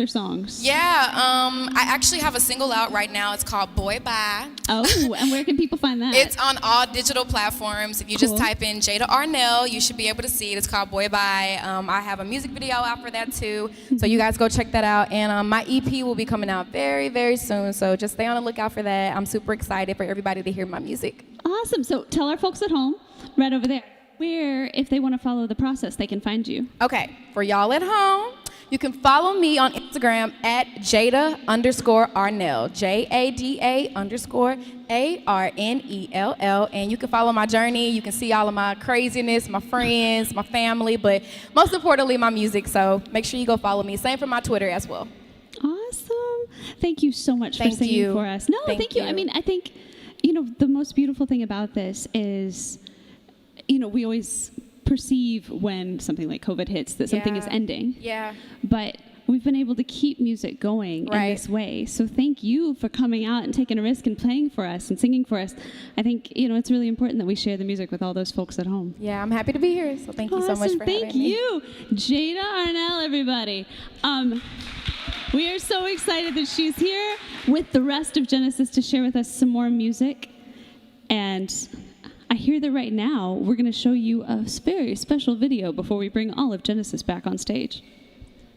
Speaker 1: songs?
Speaker 9: Yeah. I actually have a single out right now. It's called Boy Bye.
Speaker 1: Oh, and where can people find that?
Speaker 9: It's on all digital platforms. If you just
Speaker 1: Cool.
Speaker 9: type in Jada Arnell, you should be able to see it. It's called Boy Bye. I have a music video out for that too. So you guys go check that out. And my EP will be coming out very, very soon. So just stay on the lookout for that. I'm super excited for everybody to hear my music.
Speaker 1: Awesome. So tell our folks at home, right over there, where, if they want to follow the process, they can find you.
Speaker 9: Okay, for y'all at home, you can follow me on Instagram at Jada_Arnell, JADA_ARNELL, and you can follow my journey. You can see all of my craziness, my friends, my family, but most importantly, my music. So make sure you go follow me. Same for my Twitter as well.
Speaker 1: Awesome. Thank you so much for
Speaker 9: Thank
Speaker 1: singing
Speaker 9: you.
Speaker 1: for us. No, thank you. I mean, I think, the most beautiful thing about this is, we always perceive when something like COVID hits that something is
Speaker 9: Yeah.
Speaker 1: ending.
Speaker 9: Yeah.
Speaker 1: But we we've been able to keep music going in this way. So thank you for coming out and taking a risk and playing for us and singing for us. I think, it's really important that we share the music with all those folks at home.
Speaker 10: Yeah, I'm happy to be here. So thank you so much for having me.
Speaker 1: Thank you. Jada Arnell, everybody. We are so excited that she's here with the rest of Genesis to share with us some more music. And I hear that right now we're going to show you a very special video before we bring all of Genesis back on stage.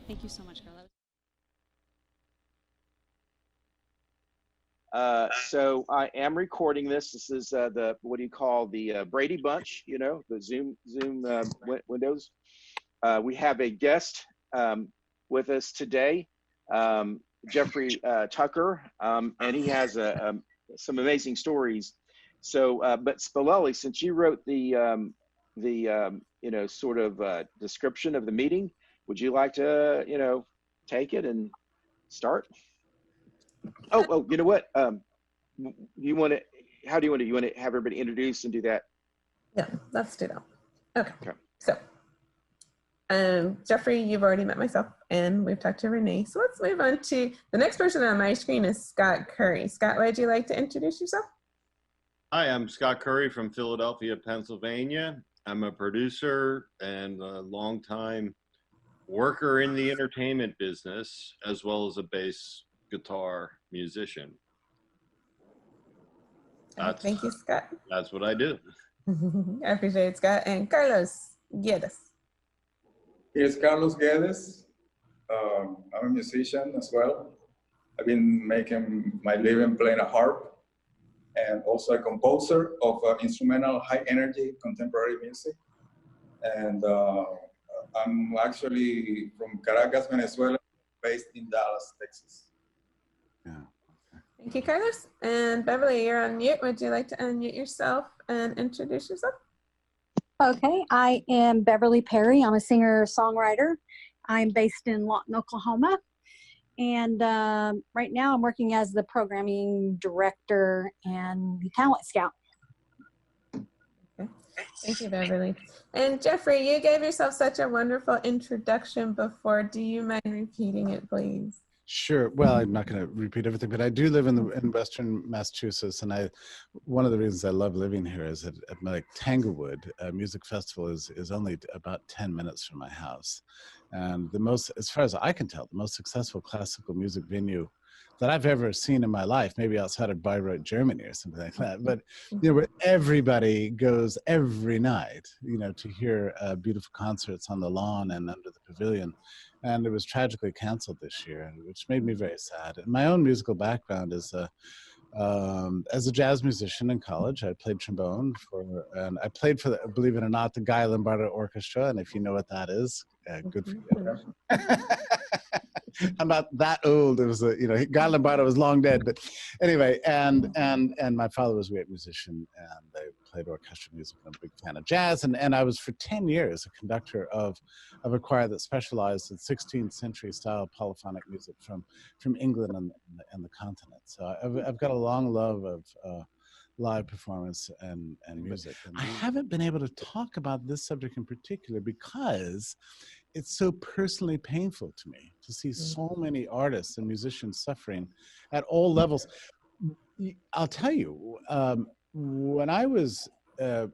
Speaker 1: Thank you so much, Carla.
Speaker 11: So I am recording this. This is the Brady Bunch, the Zoom windows. We have a guest with us today, Jeffrey Tucker, and he has some amazing stories. So, but Spalelli, since you wrote the description of the meeting, would you like to take it and start? Oh, you know what? How do you want to have everybody introduce and do that?
Speaker 12: Yeah, let's do that. Okay. So, Jeffrey, you've already met myself, and we've talked to Renee. So let's move on to the next person on my screen is Scott Curry. Scott, would you like to introduce yourself?
Speaker 13: Hi, I'm Scott Curry from Philadelphia, Pennsylvania. I'm a producer and a longtime worker in the entertainment business, as well as a bass guitar musician.
Speaker 12: Thank you, Scott.
Speaker 13: That's what I do.
Speaker 12: I appreciate it, Scott. And Carlos Guedes.
Speaker 14: Here's Carlos Guedes. I'm a musician as well. I've been making my living playing a harp, and also a composer of instrumental high energy contemporary music. And I'm actually from Caracas, Venezuela, based in Dallas, Texas.
Speaker 2: Yeah.
Speaker 12: Thank you, Carlos. And Beverly, you're on mute. Would you like to unmute yourself and introduce yourself?
Speaker 15: Okay, I am Beverly Perry. I'm a singer-songwriter. I'm based in Lawton, Oklahoma. And right now I'm working as the programming director and the talent scout.
Speaker 12: Okay. Thank you, Beverly. And Jeffrey, you gave yourself such a wonderful introduction before. Do you mind repeating it, please?
Speaker 2: Sure. Well, I'm not going to repeat everything, but I do live in Western Massachusetts, and one of the reasons I love living here is that at Tanglewood Music Festival is only about 10 minutes from my house, and as far as I can tell, the most successful classical music venue that I've ever seen in my life, maybe outside of Bayreuth, Germany or something like that. But, where everybody goes every night, to hear beautiful concerts on the lawn and under the pavilion. And it was tragically canceled this year, which made me very sad. And my own musical background is as a jazz musician in college. I played trombone and I played for, believe it or not, the Guy Lombardo Orchestra. And if you know what that is, good for you. I'm not that old. It was Guy Lombardo was long dead, but anyway, and my father was a great musician, and they played orchestral music. I'm a big fan of jazz, and I was for 10 years a conductor of a choir that specialized in 16th century style polyphonic music from England and the continent. So I've got a long love of live performance and music. And I haven't been able to talk about this subject in particular because it's so personally painful to me to see so many artists and musicians suffering at all levels. I'll tell you, when I was in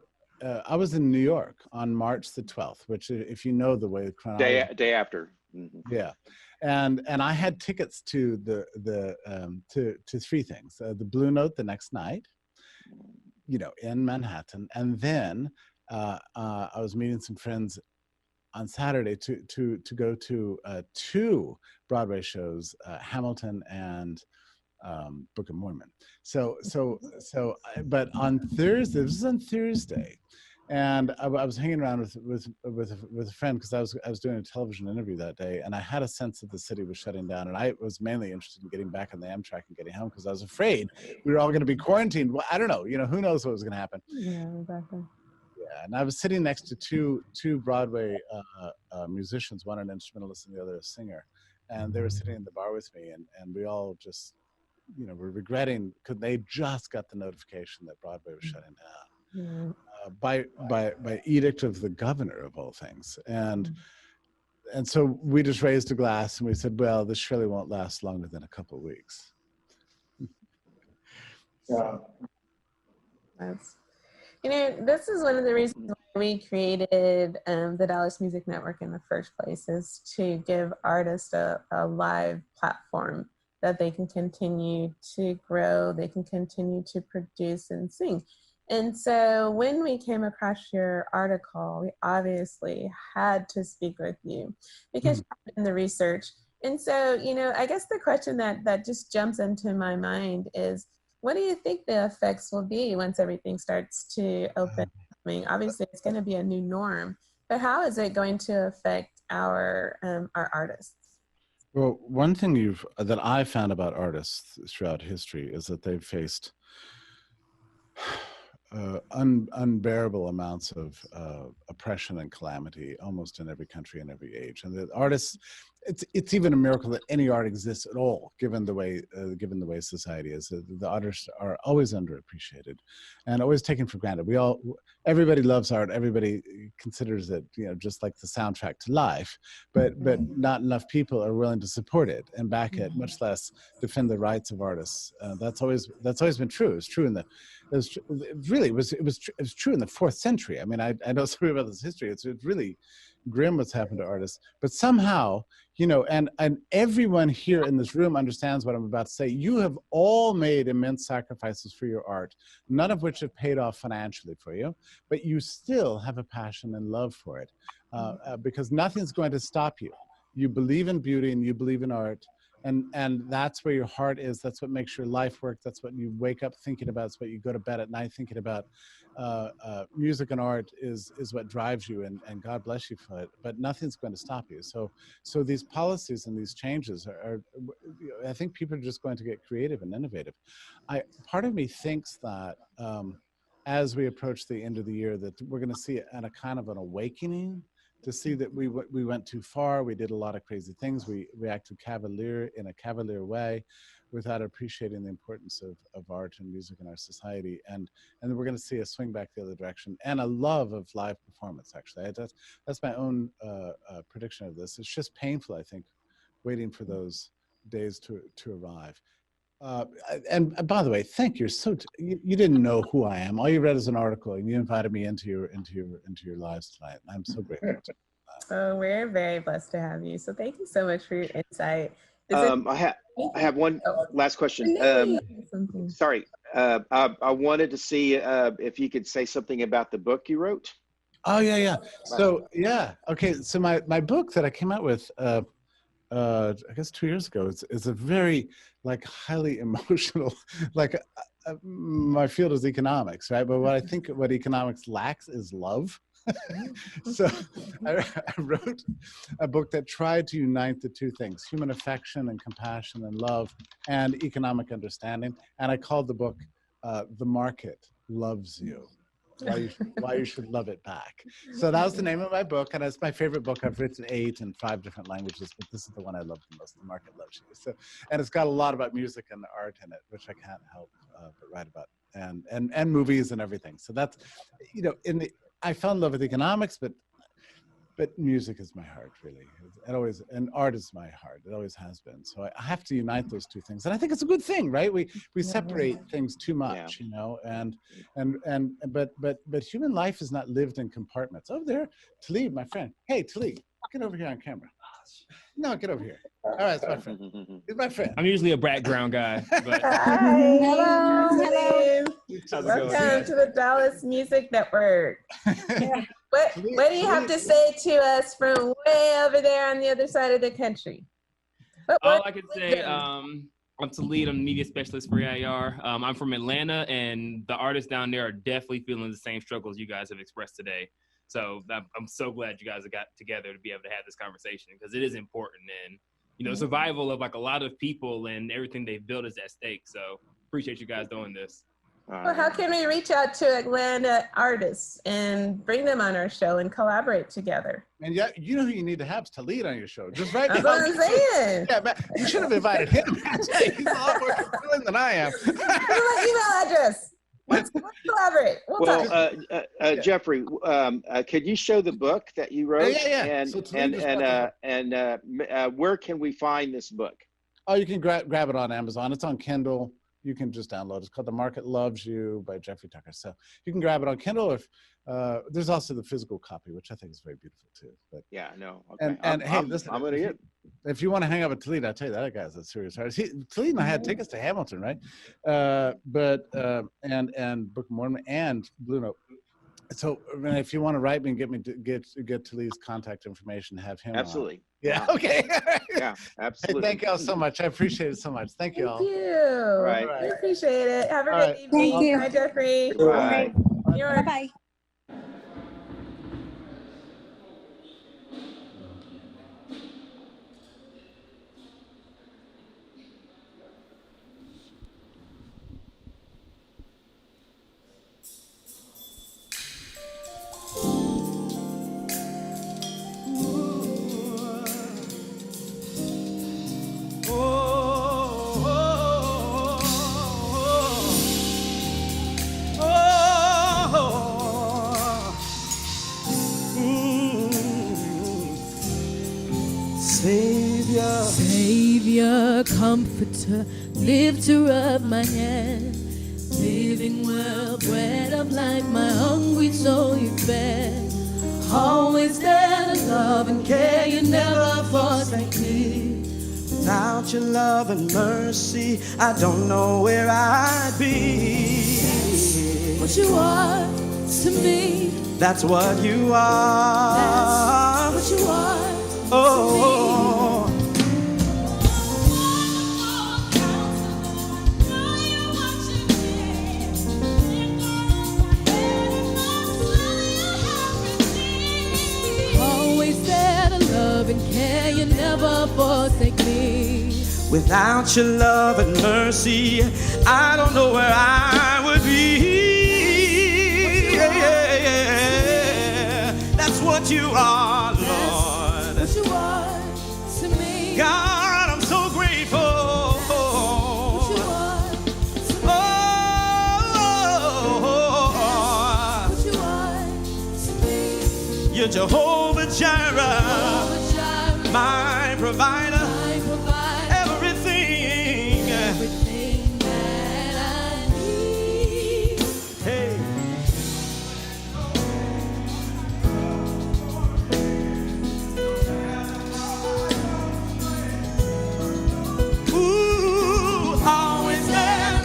Speaker 2: New York on March the 12th, which, if you know the way the chronology,
Speaker 11: day after. Mm-hmm.
Speaker 2: Yeah, and I had tickets to to three things: the Blue Note the next night, in Manhattan, and then I was meeting some friends on Saturday to go to two Broadway shows, Hamilton and Book of Mormon. But on Thursday, this is on Thursday, and I was hanging around with a friend because I was doing a television interview that day, and I had a sense that the city was shutting down, and I was mainly interested in getting back on the Amtrak and getting home because I was afraid we were all going to be quarantined. Well, I don't know, who knows what was going to happen.
Speaker 12: Yeah, exactly.
Speaker 2: Yeah, and I was sitting next to two Broadway musicians, one an instrumentalist and the other a singer, and they were sitting in the bar with me, and we all just, were regretting because they just got the notification that Broadway was shutting down by edict of the governor of all things, and so we just raised a glass and we said, well, this surely won't last longer than a couple of weeks.
Speaker 12: Yeah. That's, this is one of the reasons why we created the Dallas Music Network in the first place, is to give artists a live platform that they can continue to grow, they can continue to produce and sing. And so when we came across your article, we obviously had to speak with you because you're in the research. And so, I guess the question that just jumps into my mind is, what do you think the effects will be once everything starts to open? I mean, obviously it's going to be a new norm, but how is it going to affect our artists?
Speaker 2: Well, one thing that I found about artists throughout history is that they've faced unbearable amounts of oppression and calamity almost in every country and every age. And the artists, it's even a miracle that any art exists at all, given the way society is. The artists are always underappreciated and always taken for granted. Everybody loves art. Everybody considers it, just like the soundtrack to life, but not enough people are willing to support it and back it, much less defend the rights of artists. That's always been true. It's true it was true in the 4th century. I mean, I know something about this history. It's really grim what's happened to artists, but somehow, and everyone here in this room understands what I'm about to say. You have all made immense sacrifices for your art, none of which have paid off financially for you, but you still have a passion and love for it, because nothing's going to stop you. You believe in beauty and you believe in art. And that's where your heart is. That's what makes your life work. That's what you wake up thinking about. It's what you go to bed at night thinking about. Music and art is what drives you, and God bless you for it. But nothing's going to stop you. So these policies and these changes are I think people are just going to get creative and innovative. Part of me thinks that as we approach the end of the year, that we're going to see a kind of an awakening, to see that we went too far. We did a lot of crazy things. We acted in a cavalier way without appreciating the importance of art and music in our society. And then we're going to see a swing back the other direction, and a love of live performance, actually. That's my own prediction of this. It's just painful, I think, waiting for those days to arrive. And by the way, thank you. You didn't know who I am. All you read is an article, and you invited me into your lives tonight. I'm so grateful.
Speaker 12: Oh, we're very blessed to have you. So thank you so much for your insight.
Speaker 11: I have one last question. Sorry, I wanted to see if you could say something about the book you wrote.
Speaker 2: Oh yeah. So okay. So my book that I came out with, I guess 2 years ago, it's a very highly emotional, my field is economics, right? But what economics lacks is love. So I wrote a book that tried to unite the two things: human affection and compassion and love, and economic understanding. And I called the book "The Market Loves You." Why you should love it back. So that was the name of my book, and it's my favorite book. I've written 8 in 5 different languages, but this is the one I love the most. The Market Loves You. So, and it's got a lot about music and art in it, which I can't help but write about, and movies and everything. So that's, I fell in love with economics, but music is my heart, really. And art is my heart. It always has been. So I have to unite those two things, and I think it's a good thing, right? We separate things too much, but human life is not lived in compartments. Over there, Talib, my friend. Hey, Talib, get over here on camera. No, get over here. All right, it's my friend. He's my friend.
Speaker 16: I'm usually a background guy. But...
Speaker 12: Hi. Hello. Welcome to the Dallas Music Network. What do you have to say to us from way over there on the other side of the country?
Speaker 16: All I can say, I'm Talib. I'm the media specialist for AIR. I'm from Atlanta, and the artists down there are definitely feeling the same struggles you guys have expressed today. So I'm so glad you guys have got together to be able to have this conversation, because it is important. And, survival of a lot of people and everything they've built is at stake. So appreciate you guys doing this.
Speaker 12: Well, how can we reach out to Atlanta artists and bring them on our show and collaborate together?
Speaker 2: And yeah, you know who you need to have is Talib on your show. Just right now.
Speaker 12: That's what I'm saying.
Speaker 2: Yeah, man, you should have invited him. He's a lot more fluent than I am.
Speaker 12: What's my email address? Let's collaborate. We'll talk.
Speaker 11: Jeffrey, could you show the book that you wrote?
Speaker 17: Yeah.
Speaker 11: And where can we find this book?
Speaker 17: Oh, you can grab it on Amazon. It's on Kindle. You can just download it. It's called The Market Loves You by Jeffrey Tucker. So you can grab it on Kindle. If there's also the physical copy, which I think is very beautiful too. But
Speaker 11: yeah, no. Okay.
Speaker 17: Hey, listen,
Speaker 11: I'm gonna get.
Speaker 17: If you want to hang out with Talib, I'll tell you that guy's a serious artist. Talib and I had tickets to Hamilton, right? And Book of Mormon and Blue Note. So if you want to write me and get Talib's contact information, have him.
Speaker 11: Absolutely.
Speaker 17: On. Yeah. Okay.
Speaker 11: Yeah. Absolutely.
Speaker 17: Hey, thank you all so much. I appreciate it so much. Thank you all.
Speaker 12: Thank you.
Speaker 11: Right.
Speaker 12: I appreciate it. Have a
Speaker 17: All
Speaker 12: good
Speaker 17: right.
Speaker 12: evening.
Speaker 15: Thank you.
Speaker 12: Bye, Jeffrey.
Speaker 11: Bye.
Speaker 15: Bye-bye.
Speaker 4: Savior, comforter, lifter of my hand, living well, bread of life, my hungry soul you fed. Always there to love and care, you never forsake me.
Speaker 3: Without your love and mercy, I don't know where I'd be.
Speaker 4: What you are to me,
Speaker 3: That's what you are.
Speaker 4: that's what you are
Speaker 3: Oh.
Speaker 4: to me. Always there to love and care, you never forsake me.
Speaker 3: Without your love and mercy, I don't know where I would be. That's what you are, Lord.
Speaker 4: What you are to me.
Speaker 3: God, I'm so grateful.
Speaker 4: What you are to me.
Speaker 3: Oh,
Speaker 4: What you are to me.
Speaker 3: you're Jehovah Jireh,
Speaker 4: Jehovah Jireh,
Speaker 3: my provider.
Speaker 4: my provider,
Speaker 3: Everything.
Speaker 4: everything that I need.
Speaker 3: Hey. Ooh, always there.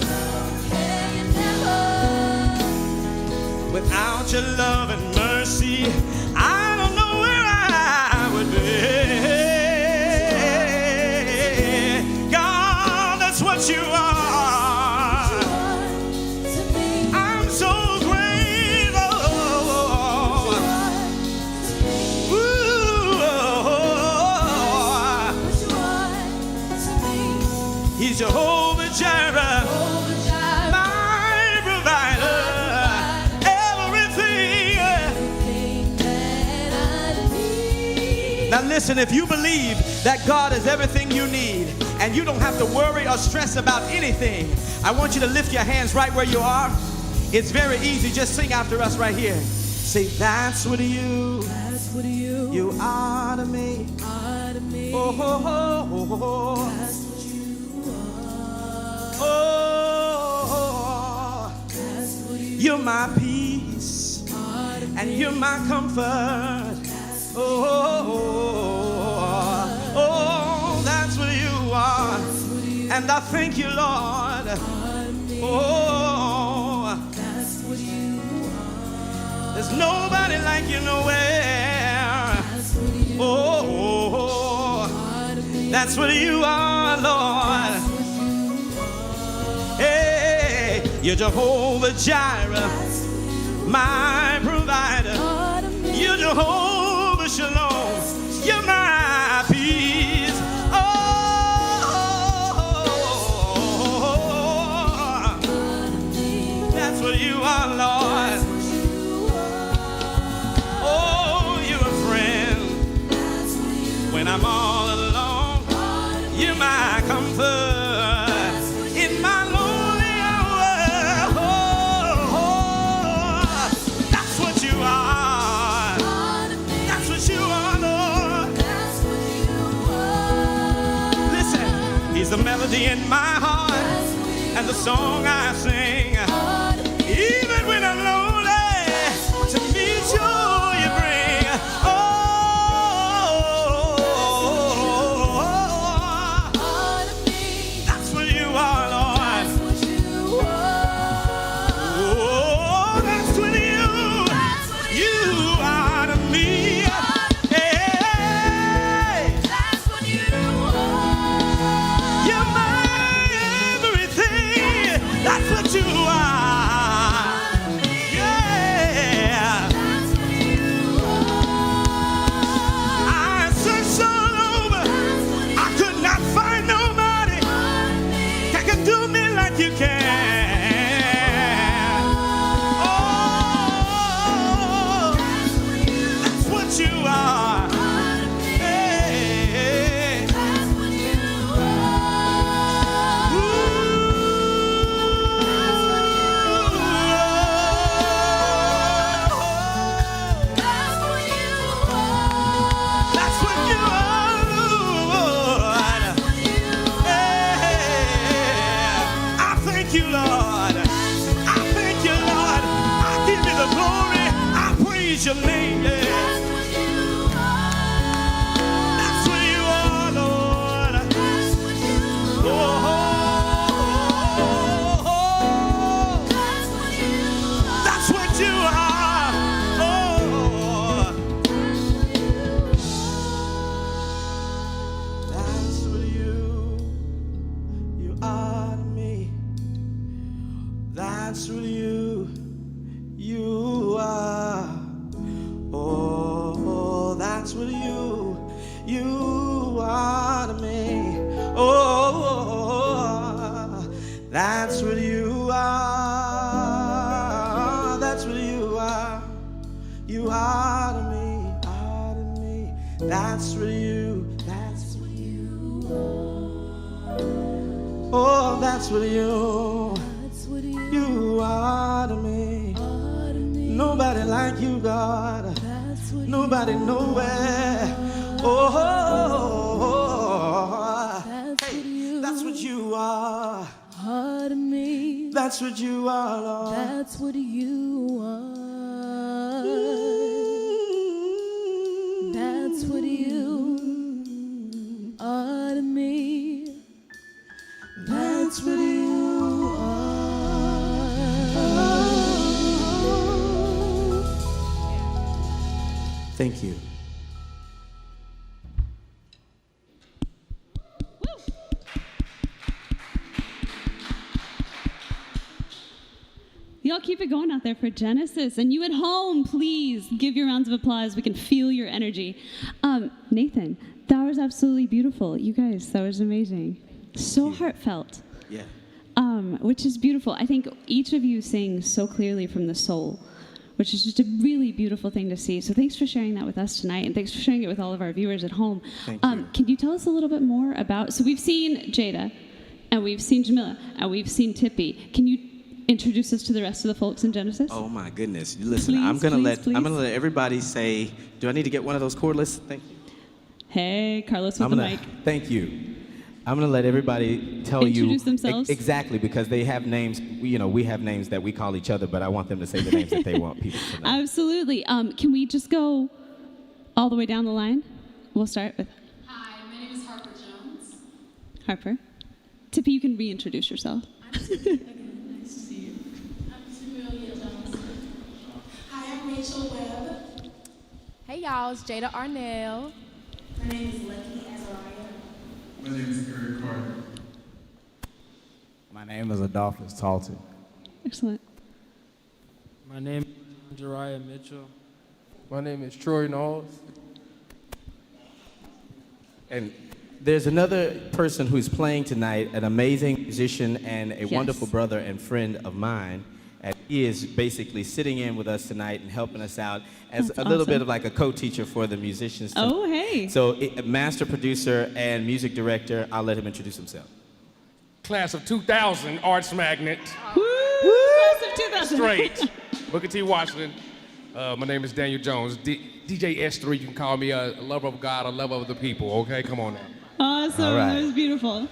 Speaker 4: Can you never?
Speaker 3: Without your love and mercy, I don't know where I would be. God, that's what you are.
Speaker 4: To me.
Speaker 3: I'm so grateful. Ooh,
Speaker 4: What you are to me.
Speaker 3: he's Jehovah Jireh,
Speaker 4: Jehovah Jireh,
Speaker 3: my provider. Everything.
Speaker 4: everything that I need.
Speaker 3: Now listen, if you believe that God is everything you need and you don't have to worry or stress about anything, I want you to lift your hands right where you are. It's very easy. Just sing after us right here. Say, that's what you are to me.
Speaker 4: Are to me.
Speaker 3: Oh, oh, oh, oh, oh.
Speaker 4: That's what you are.
Speaker 3: Oh,
Speaker 4: That's what you
Speaker 3: you're my peace
Speaker 4: are to me.
Speaker 3: and you're my comfort. Oh, that's what you are. And I thank you, Lord. Oh,
Speaker 4: That's what you are.
Speaker 3: there's nobody like you nowhere.
Speaker 4: That's what you
Speaker 3: Oh,
Speaker 4: are to me.
Speaker 3: that's what you are, Lord. Hey, you're Jehovah Jireh, my provider.
Speaker 4: Are to me.
Speaker 3: You're Jehovah Shalom. You're my peace. Oh, that's what you are, Lord. Oh, you're a friend when I'm all alone. You're my comfort in my lonely hour. Oh, melody in my heart and the song I sing. Even when I'm lonely, to meet you, you bring. Oh, that's what you are, Lord. Oh, that's what you are to me. Hey, you're my everything. That's what you are. Yeah. I searched all over. I could not find nobody that could do me like you can. Oh, that's what you are. Hey. That's what you are, Lord. I thank you, Lord. I thank you, Lord. I give you the glory. I praise your name. Yeah. That's what you are, Lord. Oh, that's what you are. Oh. That's what you are to me. That's what you are. Oh, that's what you are to me. Oh, that's what you are. That's what you are. You are to me, are to me. That's what you are. Oh, that's what you are to me. Nobody like you, God. Nobody nowhere. Oh, hey, that's what you are.
Speaker 4: To me.
Speaker 3: That's what you are, Lord.
Speaker 4: That's what you are. That's what you are to me. That's what you are.
Speaker 3: Thank you.
Speaker 1: Y'all keep it going out there for Genesis. And you at home, please give your rounds of applause. We can feel your energy. Nathan, that was absolutely beautiful. You guys, that was amazing. So heartfelt.
Speaker 3: Yeah.
Speaker 1: Which is beautiful. I think each of you sing so clearly from the soul, which is just a really beautiful thing to see. So thanks for sharing that with us tonight, and thanks for sharing it with all of our viewers at home.
Speaker 3: Thank you.
Speaker 1: Can you tell us a little bit more about, so we've seen Jada, and we've seen Jamila, and we've seen Tippy. Can you introduce us to the rest of the folks in Genesis?
Speaker 18: Oh my goodness. Listen,
Speaker 1: Please,
Speaker 18: I'm gonna
Speaker 1: please.
Speaker 18: let everybody say, do I need to get one of those cordless? Thank you.
Speaker 1: Hey, Carlos with the mic.
Speaker 18: Thank you. I'm gonna let everybody tell
Speaker 1: Introduce
Speaker 18: you
Speaker 1: themselves.
Speaker 18: Exactly, because they have names. We have names that we call each other, but I want them to say the names that they want people to know.
Speaker 1: Absolutely. Can we just go all the way down the line? We'll start with
Speaker 19: Hi, my name is Harper Jones.
Speaker 1: Harper. Tippy, you can reintroduce yourself.
Speaker 19: Nice to see you. I'm Samuelia Johnson. Hi, I'm Rachel Webb.
Speaker 10: Hey y'all, it's Jada Arnell.
Speaker 19: My name is Lucky Azariah.
Speaker 20: My name is Eric Carter.
Speaker 21: My name is Adolphus Talton.
Speaker 1: Excellent.
Speaker 22: My name is Jariah Mitchell.
Speaker 23: My name is Troy Knowles.
Speaker 18: And there's another person who's playing tonight, an amazing musician and a wonderful brother and friend of mine. And he is basically sitting in with us tonight and helping us out as
Speaker 1: That's
Speaker 18: a little
Speaker 1: awesome.
Speaker 18: bit of like a co-teacher for the musicians.
Speaker 1: Oh, hey.
Speaker 18: So master producer and music director, I'll let him introduce himself.
Speaker 23: Class of 2000 arts magnet.
Speaker 1: Class of 2000.
Speaker 23: Straight. Booker T. Washington. My name is Daniel Jones. DJ S3, you can call me a lover of God, a lover of the people, okay? Come on now.
Speaker 1: Awesome.
Speaker 18: All right.
Speaker 1: That was beautiful.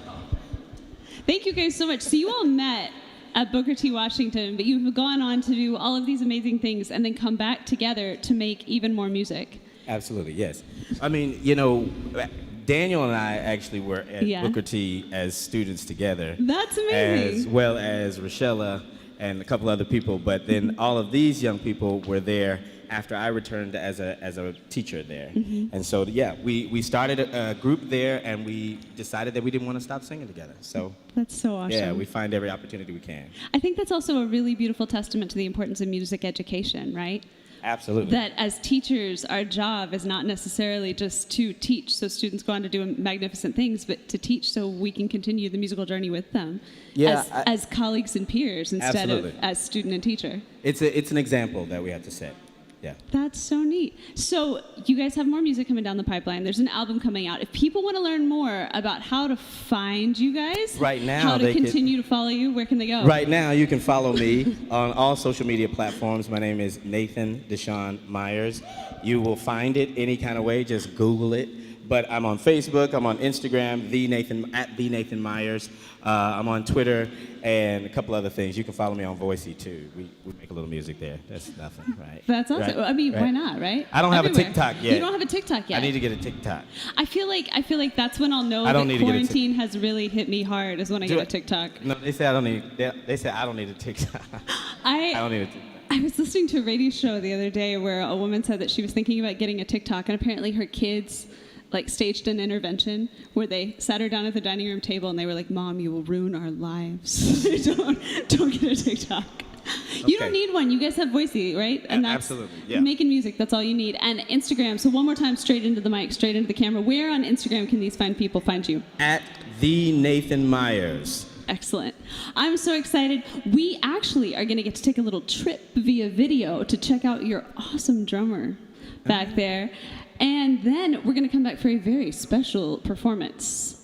Speaker 1: Thank you guys so much. So you all met at Booker T. Washington, but you've gone on to do all of these amazing things and then come back together to make even more music.
Speaker 18: Absolutely, yes. I mean, Daniel and I actually were at Booker T as students together.
Speaker 1: That's amazing.
Speaker 18: As well as Rochella and a couple other people, but then all of these young people were there after I returned as a teacher there. And so, we started a group there, and we decided that we didn't want to stop singing together. So
Speaker 1: that's so awesome.
Speaker 18: Yeah, we find every opportunity we can.
Speaker 1: I think that's also a really beautiful testament to the importance of music education, right?
Speaker 18: Absolutely.
Speaker 1: That as teachers, our job is not necessarily just to teach so students go on to do magnificent things, but to teach so we can continue the musical journey with them as colleagues and peers instead of as student and teacher.
Speaker 18: It's an example that we have to set. Yeah.
Speaker 1: That's so neat. So you guys have more music coming down the pipeline. There's an album coming out. If people want to learn more about how to find you guys,
Speaker 18: right now,
Speaker 1: how to continue to follow you, where can they go?
Speaker 18: Right now, you can follow me on all social media platforms. My name is Nathan Deshaun Myers. You will find it any kind of way. Just Google it. But I'm on Facebook. I'm on Instagram, at the Nathan Myers. I'm on Twitter and a couple other things. You can follow me on Voicey too. We make a little music there. That's nothing, right?
Speaker 1: That's awesome.
Speaker 18: Right?
Speaker 1: I mean, why not, right?
Speaker 18: I don't have a TikTok yet.
Speaker 1: You don't have a TikTok yet.
Speaker 18: I need to get a TikTok.
Speaker 1: I feel like that's when I'll know that quarantine has really hit me hard, is when I get a TikTok.
Speaker 18: No, they say I don't need. They say I don't need a TikTok. I don't need a TikTok.
Speaker 1: I was listening to a radio show the other day where a woman said that she was thinking about getting a TikTok, and apparently her kids staged an intervention where they sat her down at the dining room table and they were like, "Mom, you will ruin our lives. don't get a TikTok." You don't need one. You guys have Voicey, right? And that's
Speaker 18: absolutely, yeah.
Speaker 1: Making music, that's all you need. And Instagram, so one more time, straight into the mic, straight into the camera. Where on Instagram can these fine people find you?
Speaker 18: At the Nathan Myers.
Speaker 1: Excellent. I'm so excited. We actually are going to get to take a little trip via video to check out your awesome drummer back there. And then we're going to come back for a very special performance.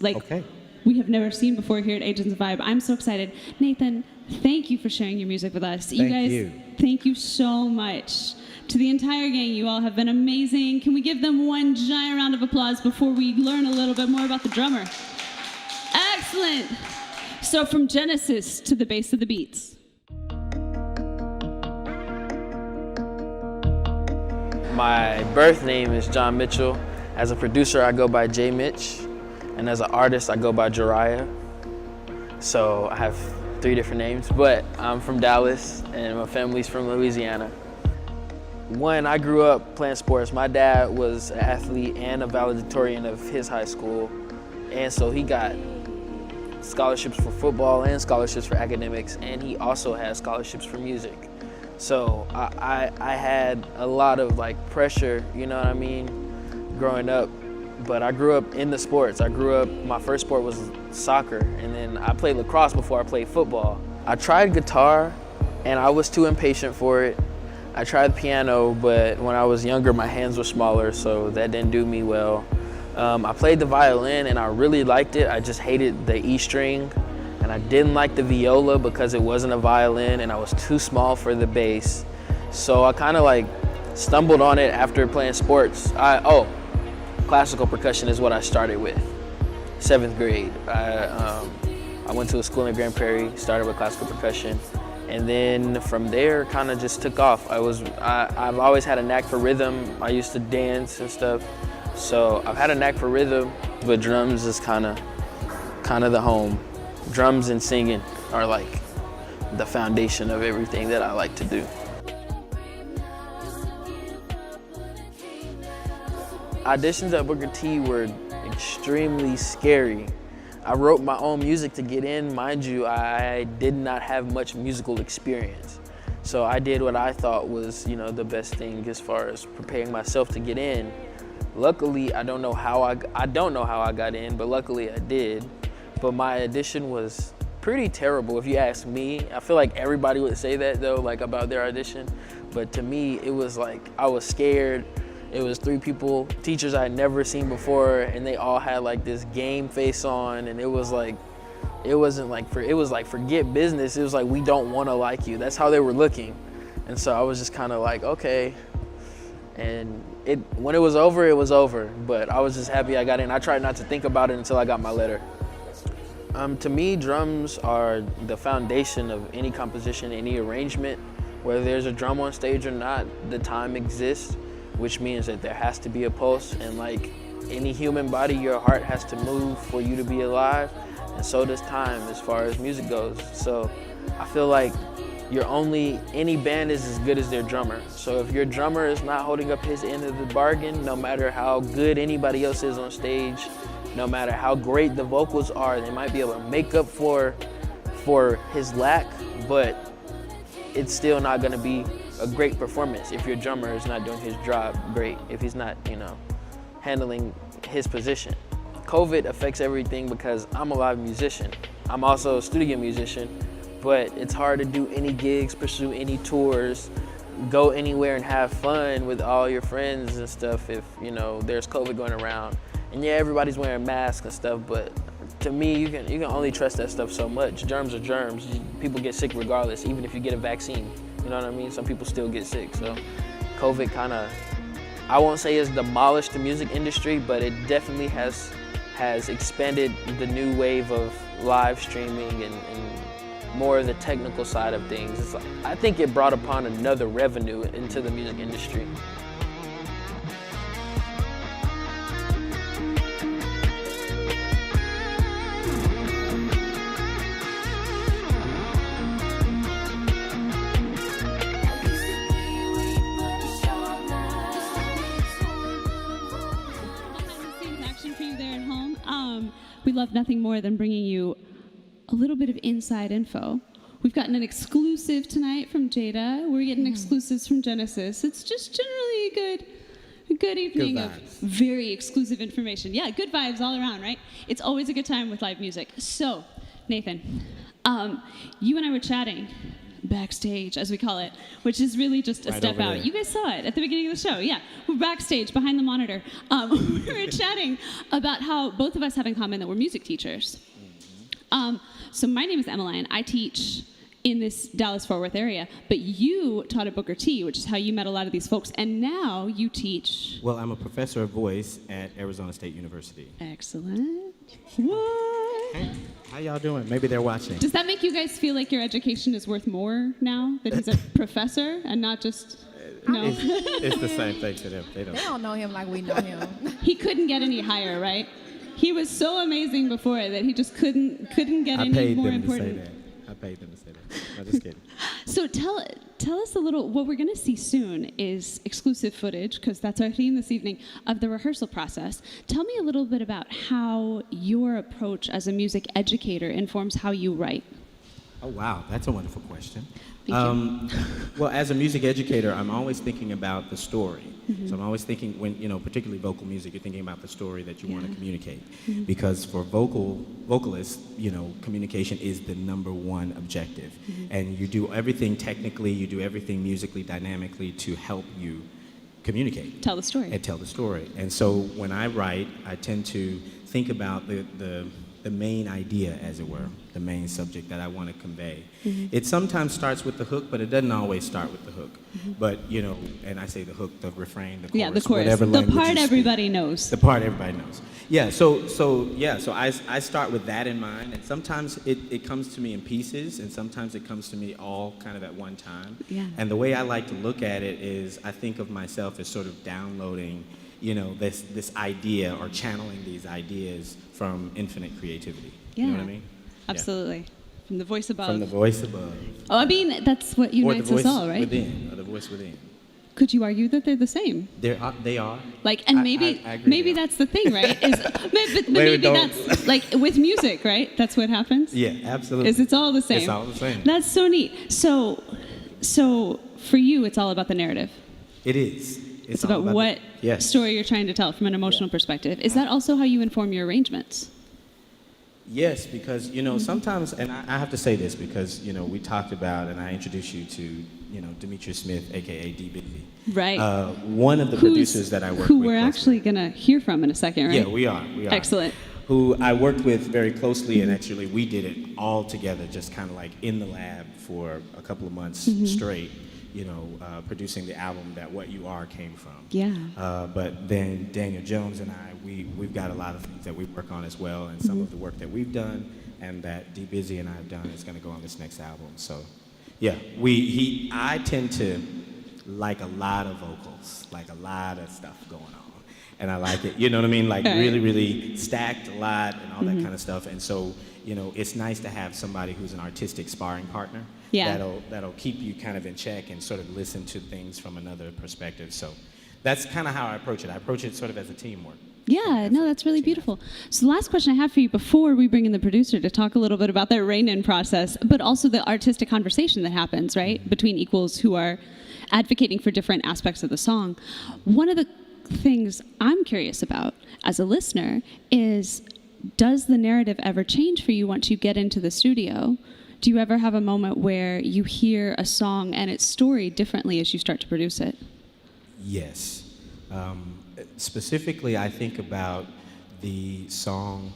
Speaker 1: We have never seen before here at Agents of Vibe. I'm so excited. Nathan, thank you for sharing your music with us. Thank you so much. To the entire gang, you all have been amazing. Can we give them one giant round of applause before we learn a little bit more about the drummer? Excellent. So from Genesis to the base of the beats.
Speaker 5: My birth name is John Mitchell. As a producer, I go by J. Mitch. And as an artist, I go by Jariah. So I have 3 different names, but I'm from Dallas and my family's from Louisiana. When I grew up playing sports, my dad was an athlete and a valedictorian of his high school. And so he got scholarships for football and scholarships for academics, and he also has scholarships for music. So I had a lot of pressure, you know what I mean, growing up. But I grew up in the sports. My first sport was soccer, and then I played lacrosse before I played football. I tried guitar, and I was too impatient for it. I tried piano, but when I was younger, my hands were smaller, so that didn't do me well. I played the violin, and I really liked it. I just hated the E string, and I didn't like the viola because it wasn't a violin, and I was too small for the bass. So I kind of stumbled on it after playing sports. Classical percussion is what I started with, 7th grade. I went to a school in Grand Prairie, started with classical percussion, and then from there kind of just took off. I've always had a knack for rhythm. I used to dance and stuff, so I've had a knack for rhythm, but drums is kind of the home. Drums and singing are the foundation of everything that I like to do. Auditions at Booker T were extremely scary. I wrote my own music to get in. Mind you, I did not have much musical experience. So I did what I thought was, the best thing as far as preparing myself to get in. Luckily, I don't know how I got in, but luckily I did. But my audition was pretty terrible if you ask me. I feel like everybody would say that though, about their audition. But to me, it was I was scared. It was 3 people, teachers I had never seen before, and they all had this game face on, and it was forget business. It was we don't want to like you. That's how they were looking. And so I was just kind of okay. And when it was over, it was over. But I was just happy I got in. I tried not to think about it until I got my letter. To me, drums are the foundation of any composition, any arrangement. Whether there's a drum on stage or not, the time exists, which means that there has to be a pulse. And like any human body, your heart has to move for you to be alive. And so does time as far as music goes. So I feel like any band is as good as their drummer. So if your drummer is not holding up his end of the bargain, no matter how good anybody else is on stage, no matter how great the vocals are, they might be able to make up for his lack, but it's still not gonna be a great performance if your drummer is not doing his job great, if he's not, handling his position. COVID affects everything because I'm a live musician. I'm also a studio musician, but it's hard to do any gigs, pursue any tours, go anywhere and have fun with all your friends and stuff if, there's COVID going around. And yeah, everybody's wearing masks and stuff, but to me, you can only trust that stuff so much. Germs are germs. People get sick regardless, even if you get a vaccine. You know what I mean? Some people still get sick. So COVID kind of, I won't say it's demolished the music industry, but it definitely has expanded the new wave of live streaming and more of the technical side of things. I think it brought upon another revenue into the music industry.
Speaker 1: We love nothing more than bringing you a little bit of inside info. We've gotten an exclusive tonight from Jada. We're getting exclusives from Genesis. It's just generally a good evening of very exclusive information. Yeah, good vibes all around, right? It's always a good time with live music. So, Nathan, you and I were chatting backstage, as we call it, which is really just a step out. You guys saw it at the beginning of the show. Yeah, we're backstage behind the monitor. We were chatting about how both of us have in common that we're music teachers. So my name is Emmeline. I teach in this Dallas-Fort Worth area, but you taught at Booker T, which is how you met a lot of these folks, and now you teach.
Speaker 18: Well, I'm a professor of voice at Arizona State University.
Speaker 1: Excellent. What?
Speaker 18: Hey, how y'all doing? Maybe they're watching.
Speaker 1: Does that make you guys feel like your education is worth more now that he's a professor and not just? No.
Speaker 18: It's the same thing to them. They
Speaker 10: don't know him like we know him.
Speaker 1: He couldn't get any higher, right? He was so amazing before that he just couldn't get any more important.
Speaker 18: I paid them to say that. I'm just kidding.
Speaker 1: So tell us a little. What we're going to see soon is exclusive footage, because that's our theme this evening, of the rehearsal process. Tell me a little bit about how your approach as a music educator informs how you write.
Speaker 18: Oh, wow. That's a wonderful question.
Speaker 1: Thank you.
Speaker 18: Well, as a music educator, I'm always thinking about the story.
Speaker 1: Mm-hmm.
Speaker 18: So I'm always thinking, when, particularly vocal music, you're thinking about the story that you want to communicate.
Speaker 1: Mm-hmm.
Speaker 18: Because for vocalists, communication is the number one objective.
Speaker 1: Mm-hmm.
Speaker 18: And you do everything technically, you do everything musically, dynamically to help you communicate.
Speaker 1: Tell the story.
Speaker 18: And tell the story. And so when I write, I tend to think about the main idea, as it were, the main subject that I want to convey.
Speaker 1: Mm-hmm.
Speaker 18: It sometimes starts with the hook, but it doesn't always start with the hook.
Speaker 1: Mm-hmm.
Speaker 18: But, and I say the hook, the refrain, the chorus,
Speaker 1: yeah, the chorus,
Speaker 18: whatever
Speaker 1: the
Speaker 18: language
Speaker 1: part
Speaker 18: you speak.
Speaker 1: everybody knows.
Speaker 18: The part everybody knows. Yeah, so I start with that in mind, and sometimes it comes to me in pieces, and sometimes it comes to me all kind of at one time.
Speaker 1: Yeah.
Speaker 18: And the way I like to look at it is I think of myself as sort of downloading this idea or channeling these ideas from infinite creativity.
Speaker 1: Yeah.
Speaker 18: You know what I mean?
Speaker 1: Absolutely. Yeah. From the voice above.
Speaker 18: From the voice above.
Speaker 1: Oh, I mean, that's what unites us all, right?
Speaker 18: Or the voice within.
Speaker 1: Could you argue that they're the same?
Speaker 18: They are.
Speaker 1: Like, and maybe that's the thing, right? Maybe that's like with music, right? That's what happens.
Speaker 18: Yeah, absolutely.
Speaker 1: It's all the same.
Speaker 18: It's all the same.
Speaker 1: That's so neat. So for you, it's all about the narrative.
Speaker 18: It is.
Speaker 1: It's about what story you're trying to tell from an emotional perspective. Is that also how you inform your arrangements?
Speaker 18: Yes, because, sometimes, and I have to say this because, we talked about, and I introduced you to, Demetrius Smith, a.k.a. D. Bigby.
Speaker 1: Right.
Speaker 18: One of the producers that I work with.
Speaker 1: Who we're actually going to hear from in a second, right?
Speaker 18: Yeah, we are.
Speaker 1: Excellent.
Speaker 18: Who I worked with very closely, and actually we did it all together, just kind of like in the lab for a couple of months straight. Producing the album that What You Are came from.
Speaker 1: Yeah.
Speaker 18: But then Daniel Jones and I, we've got a lot of things that we work on as well, and some of the work that we've done, and that D Busy and I have done is going to go on this next album. So, yeah, I tend to like a lot of vocals, like a lot of stuff going on, and I like it. You know what I mean? Like really, really stacked a lot and all that kind of stuff. And so, you know, it's nice to have somebody who's an artistic sparring partner.
Speaker 1: Yeah.
Speaker 18: That'll keep you kind of in check and sort of listen to things from another perspective. So that's kind of how I approach it. I approach it sort of as a teamwork.
Speaker 1: Yeah, no, that's really beautiful. So the last question I have for you before we bring in the producer to talk a little bit about their rein-in process, but also the artistic conversation that happens, right, between equals who are advocating for different aspects of the song. One of the things I'm curious about as a listener is, does the narrative ever change for you once you get into the studio? Do you ever have a moment where you hear a song and its story differently as you start to produce it?
Speaker 18: Yes. Specifically, I think about the song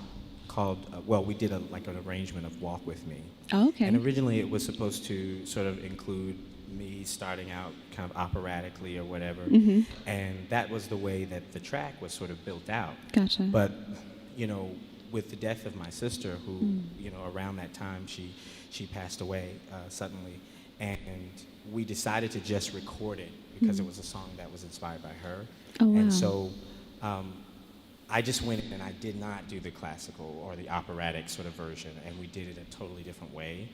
Speaker 18: called, we did an arrangement of Walk With Me.
Speaker 1: Oh, okay.
Speaker 18: And originally it was supposed to sort of include me starting out kind of operatically or whatever. And that was the way that the track was sort of built out.
Speaker 1: Gotcha.
Speaker 18: But, you know, with the death of my sister, who, you know, around that time she passed away suddenly, and we decided to just record it because it was a song that was inspired by her.
Speaker 1: Oh, wow.
Speaker 18: And so I just went in and I did not do the classical or the operatic sort of version, and we did it a totally different way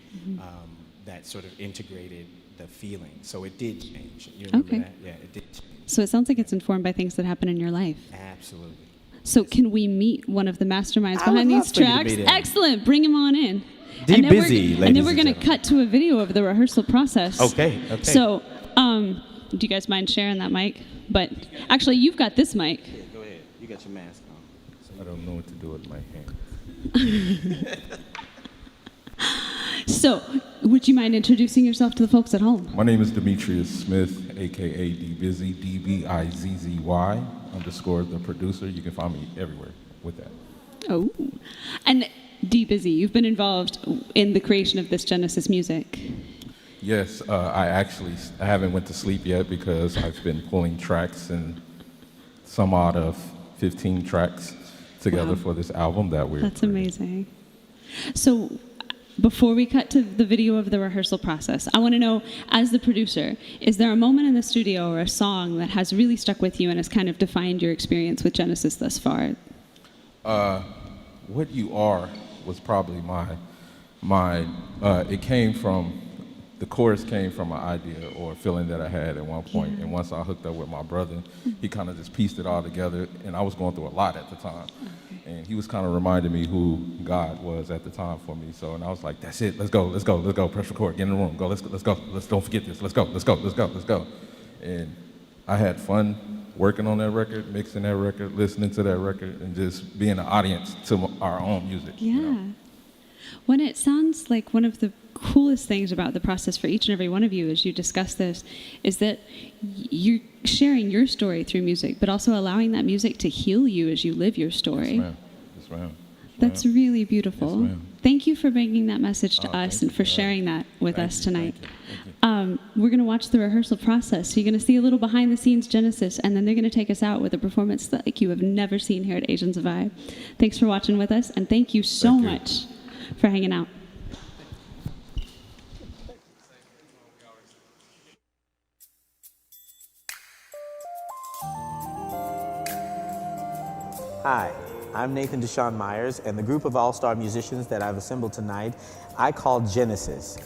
Speaker 18: that sort of integrated the feeling. So it did change. You remember that? Yeah, it did change.
Speaker 1: So it sounds like it's informed by things that happen in your life.
Speaker 18: Absolutely.
Speaker 1: So can we meet one of the masterminds behind these tracks? Excellent. Bring him on in.
Speaker 18: D Busy,
Speaker 1: and then we're going to cut to a video of the rehearsal process.
Speaker 18: Okay.
Speaker 1: So do you guys mind sharing that mic? But actually, you've got this mic.
Speaker 18: Yeah, go ahead. You got your mask on.
Speaker 23: I don't know what to do with my hand.
Speaker 1: So, would you mind introducing yourself to the folks at home?
Speaker 23: My name is Demetrius Smith, aka D Busy, DBIZZY _ the producer. You can find me everywhere with that.
Speaker 1: Oh, and D Busy, you've been involved in the creation of this Genesis music.
Speaker 23: Yes, I haven't went to sleep yet because I've been pulling tracks and some odd of 15 tracks together for this album that we're.
Speaker 1: That's amazing. So, before we cut to the video of the rehearsal process, I want to know, as the producer, is there a moment in the studio or a song that has really stuck with you and has kind of defined your experience with Genesis thus far?
Speaker 23: What You Are was probably it came from, the chorus came from an idea or a feeling that I had at one point. And once I hooked up with my brother, he kind of just pieced it all together. And I was going through a lot at the time. And he was kind of reminding me who God was at the time for me. So, and I was like, that's it, let's go, press record, get in the room, go, let's go, don't forget this, let's go. And I had fun working on that record, mixing that record, listening to that record, and just being an audience to our own music.
Speaker 1: Yeah.
Speaker 23: You know?
Speaker 1: When it sounds like one of the coolest things about the process for each and every one of you as you discuss this is that you're sharing your story through music, but also allowing that music to heal you as you live your story.
Speaker 23: Yes, ma'am.
Speaker 1: That's really beautiful.
Speaker 23: Yes, ma'am.
Speaker 1: Thank you for bringing that message to us and for sharing that with us tonight. We're going to watch the rehearsal process. So you're going to see a little behind the scenes Genesis, and then they're going to take us out with a performance that like you have never seen here at Asians of Vibe. Thanks for watching with us, and thank you so much for hanging out.
Speaker 18: Hi, I'm Nathan Deshaun Myers, and the group of all-star musicians that I've assembled tonight, I call Genesis.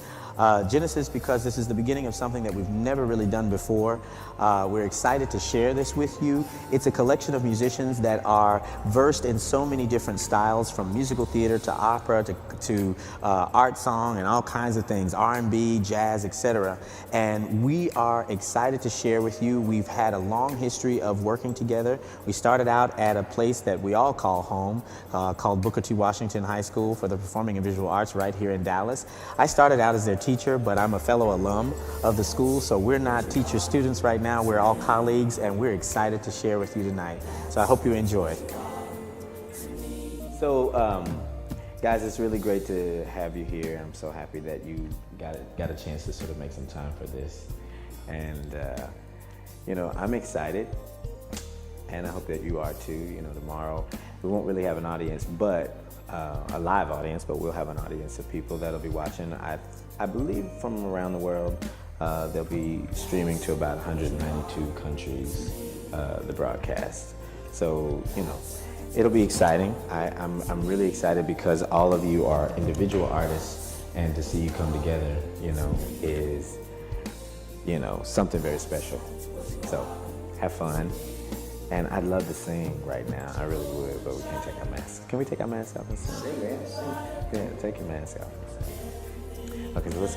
Speaker 18: Genesis because this is the beginning of something that we've never really done before. We're excited to share this with you. It's a collection of musicians that are versed in so many different styles, from musical theater to opera to art song and all kinds of things, R&B, jazz, etc. And we are excited to share with you. We've had a long history of working together. We started out at a place that we all call home, called Booker T. Washington High School for the Performing and Visual Arts right here in Dallas. I started out as their teacher, but I'm a fellow alum of the school, so we're not teacher students right now. We're all colleagues, and we're excited to share with you tonight. So I hope you enjoy. So, guys, it's really great to have you here. I'm so happy that you got a chance to sort of make some time for this. And, you know, I'm excited, and I hope that you are too. You know, tomorrow we won't really have an audience, but
Speaker 6: a live audience, but we'll have an audience of people that'll be watching. I believe from around the world. They'll be streaming to about 192 countries, the broadcast. So, you know, it'll be exciting. I'm really excited because all of you are individual artists, and to see you come together, you know, is, you know, something very special. So, have fun. And I'd love to sing right now. I really would, but we can't take our masks. Can we take our masks off and sing? Sing, man. Yeah, take your mask off. Okay, so let's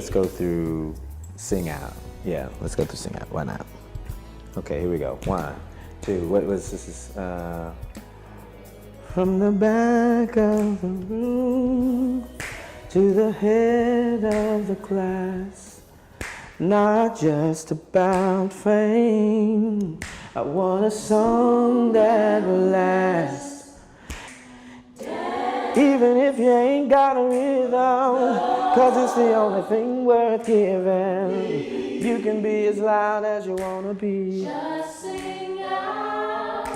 Speaker 6: go through Sing Out. Yeah, let's go through Sing Out. Why not? Okay, here we go. 1, 2. What was this? From the back of the room to the head of the class, not just about fame. I want a song that will last. Even if you ain't got a rhythm, 'cause it's the only thing worth giving. You can be as loud as you wanna be.
Speaker 4: Just sing out.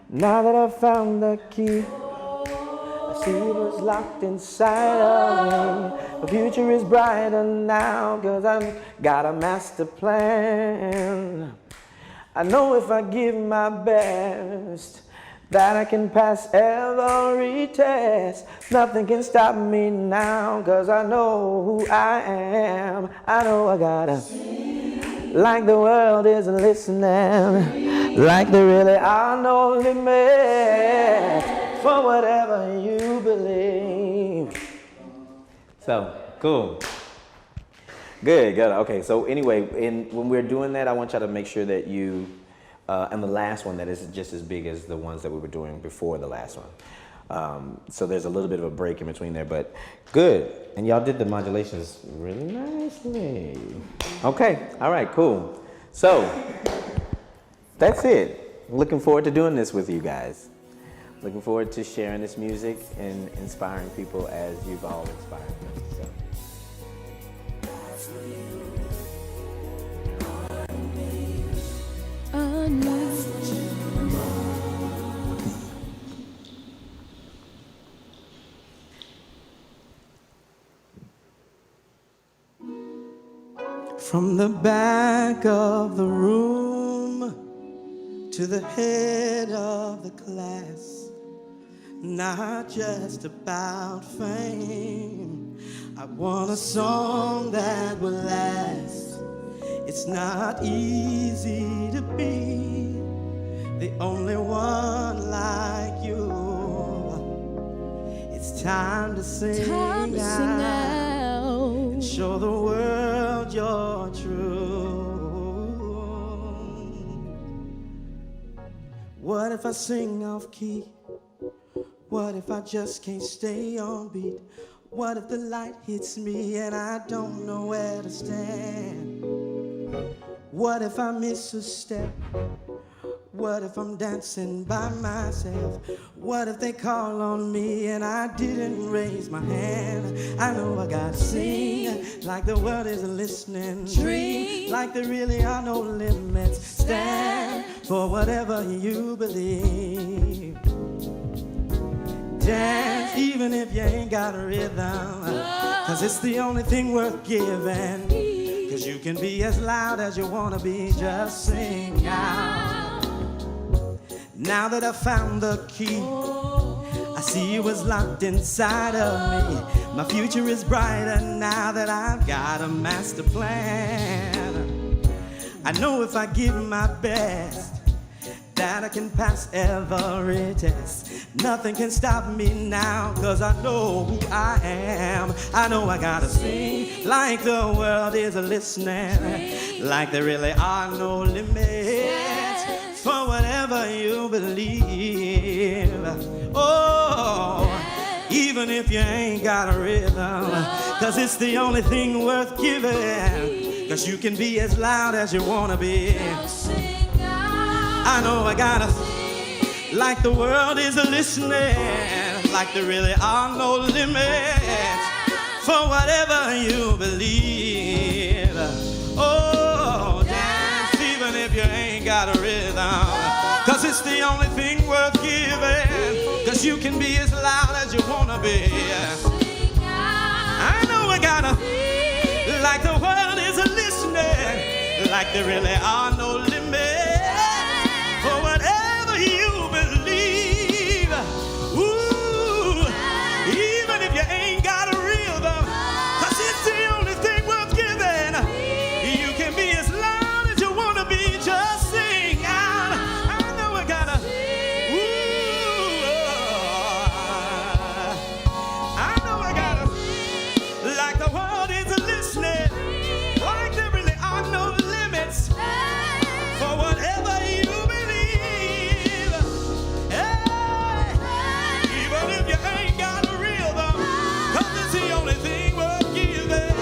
Speaker 6: Now that I've found the key, I see it was locked inside of me. The future is brighter now, 'cause I've got a master plan. I know if I give my best, that I can pass every test. Nothing can stop me now, 'cause I know who I am. I know I gotta sing like the world isn't listening, like there really are no limits for whatever you believe. So, cool. Good. Okay, so anyway, when we're doing that, I want y'all to make sure that you, and the last one that is just as big as the ones that we were doing before the last one. So there's a little bit of a break in between there, but good. And y'all did the modulations really nicely. Okay, all right, cool. So that's it. Looking forward to doing this with you guys. Looking forward to sharing this music and inspiring people as you've all inspired me. So.
Speaker 3: From the back of the room to the head of the class, not just about fame. I want a song that will last. It's not easy to be the only one like you. It's time to sing out and show the world you're true. What if I sing off key? What if I just can't stay on beat? What if the light hits me and I don't know where to stand? What if I miss a step? What if I'm dancing by myself? What if they call on me and I didn't raise my hand? I know I gotta sing like the world isn't listening. Dream like there really are no limits. Stand for whatever you believe. Dance even if you ain't got a rhythm, 'cause it's the only thing worth giving. 'Cause you can be as loud as you wanna be, just sing out. Now that I found the key, I see it was locked inside of me. My future is brighter now that I've got a master plan. I know if I give my best, that I can pass every test. Nothing can stop me now, 'cause I know who I am. I know I gotta sing like the world is listening, like there really are no limits for whatever you believe. Oh, even if you ain't got a rhythm, 'cause it's the only thing worth giving. 'Cause you can be as loud as you wanna be. I know I gotta like the world is listening, like there really are no limits for whatever you believe. Oh, dance even if you ain't got a rhythm, 'cause it's the only thing worth giving. can be as loud as you wanna be. I know I gotta, like the world is listening, like there really are no limits for whatever you believe. Ooh, even if you ain't got a rhythm, 'cause it's the only thing worth giving. You can be as loud as you wanna be, just sing out. I know I gotta, I know I gotta, like the world is listening, like there really are no limits for whatever you believe. Hey, even if you ain't got a rhythm, 'cause it's the only thing worth giving.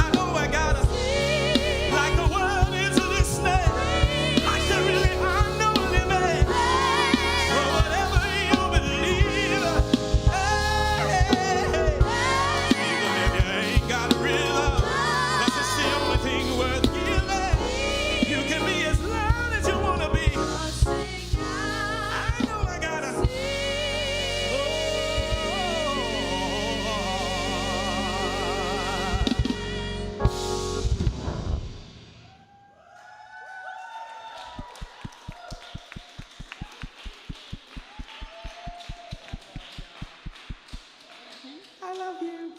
Speaker 3: I know I gotta, like the world is listening, like there really are no limits for whatever you believe. Even if you ain't got a rhythm, 'cause it's the only thing worth giving. You can be as loud as you wanna be. I know I gotta. I love you.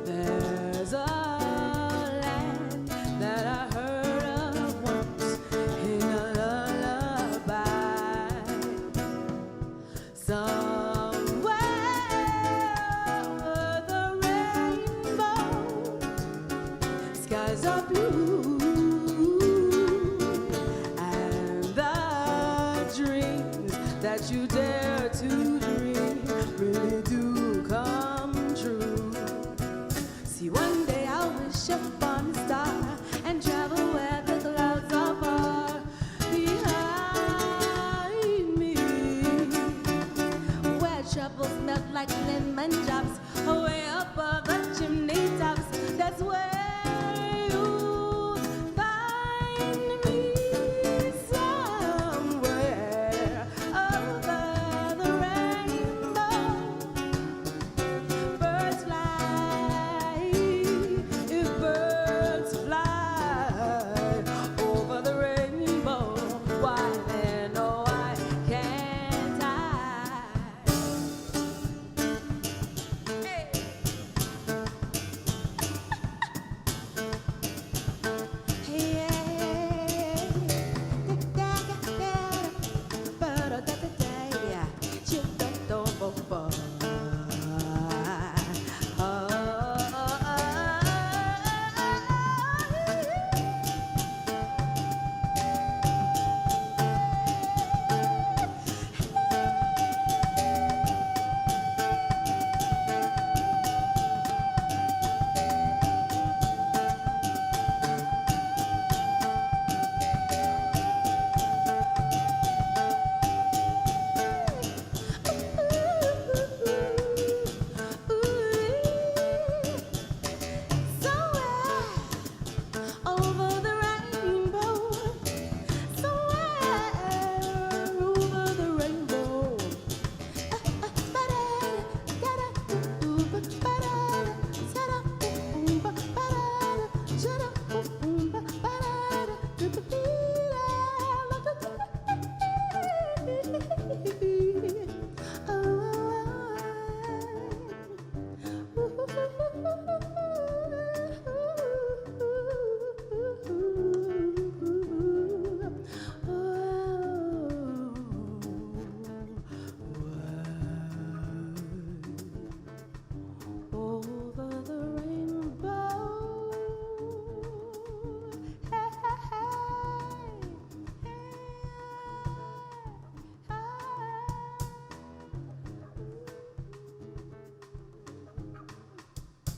Speaker 4: There's a land that I heard of once in a lullaby. Somewhere over the rainbow, skies are blue, and the dreams that you dare to dream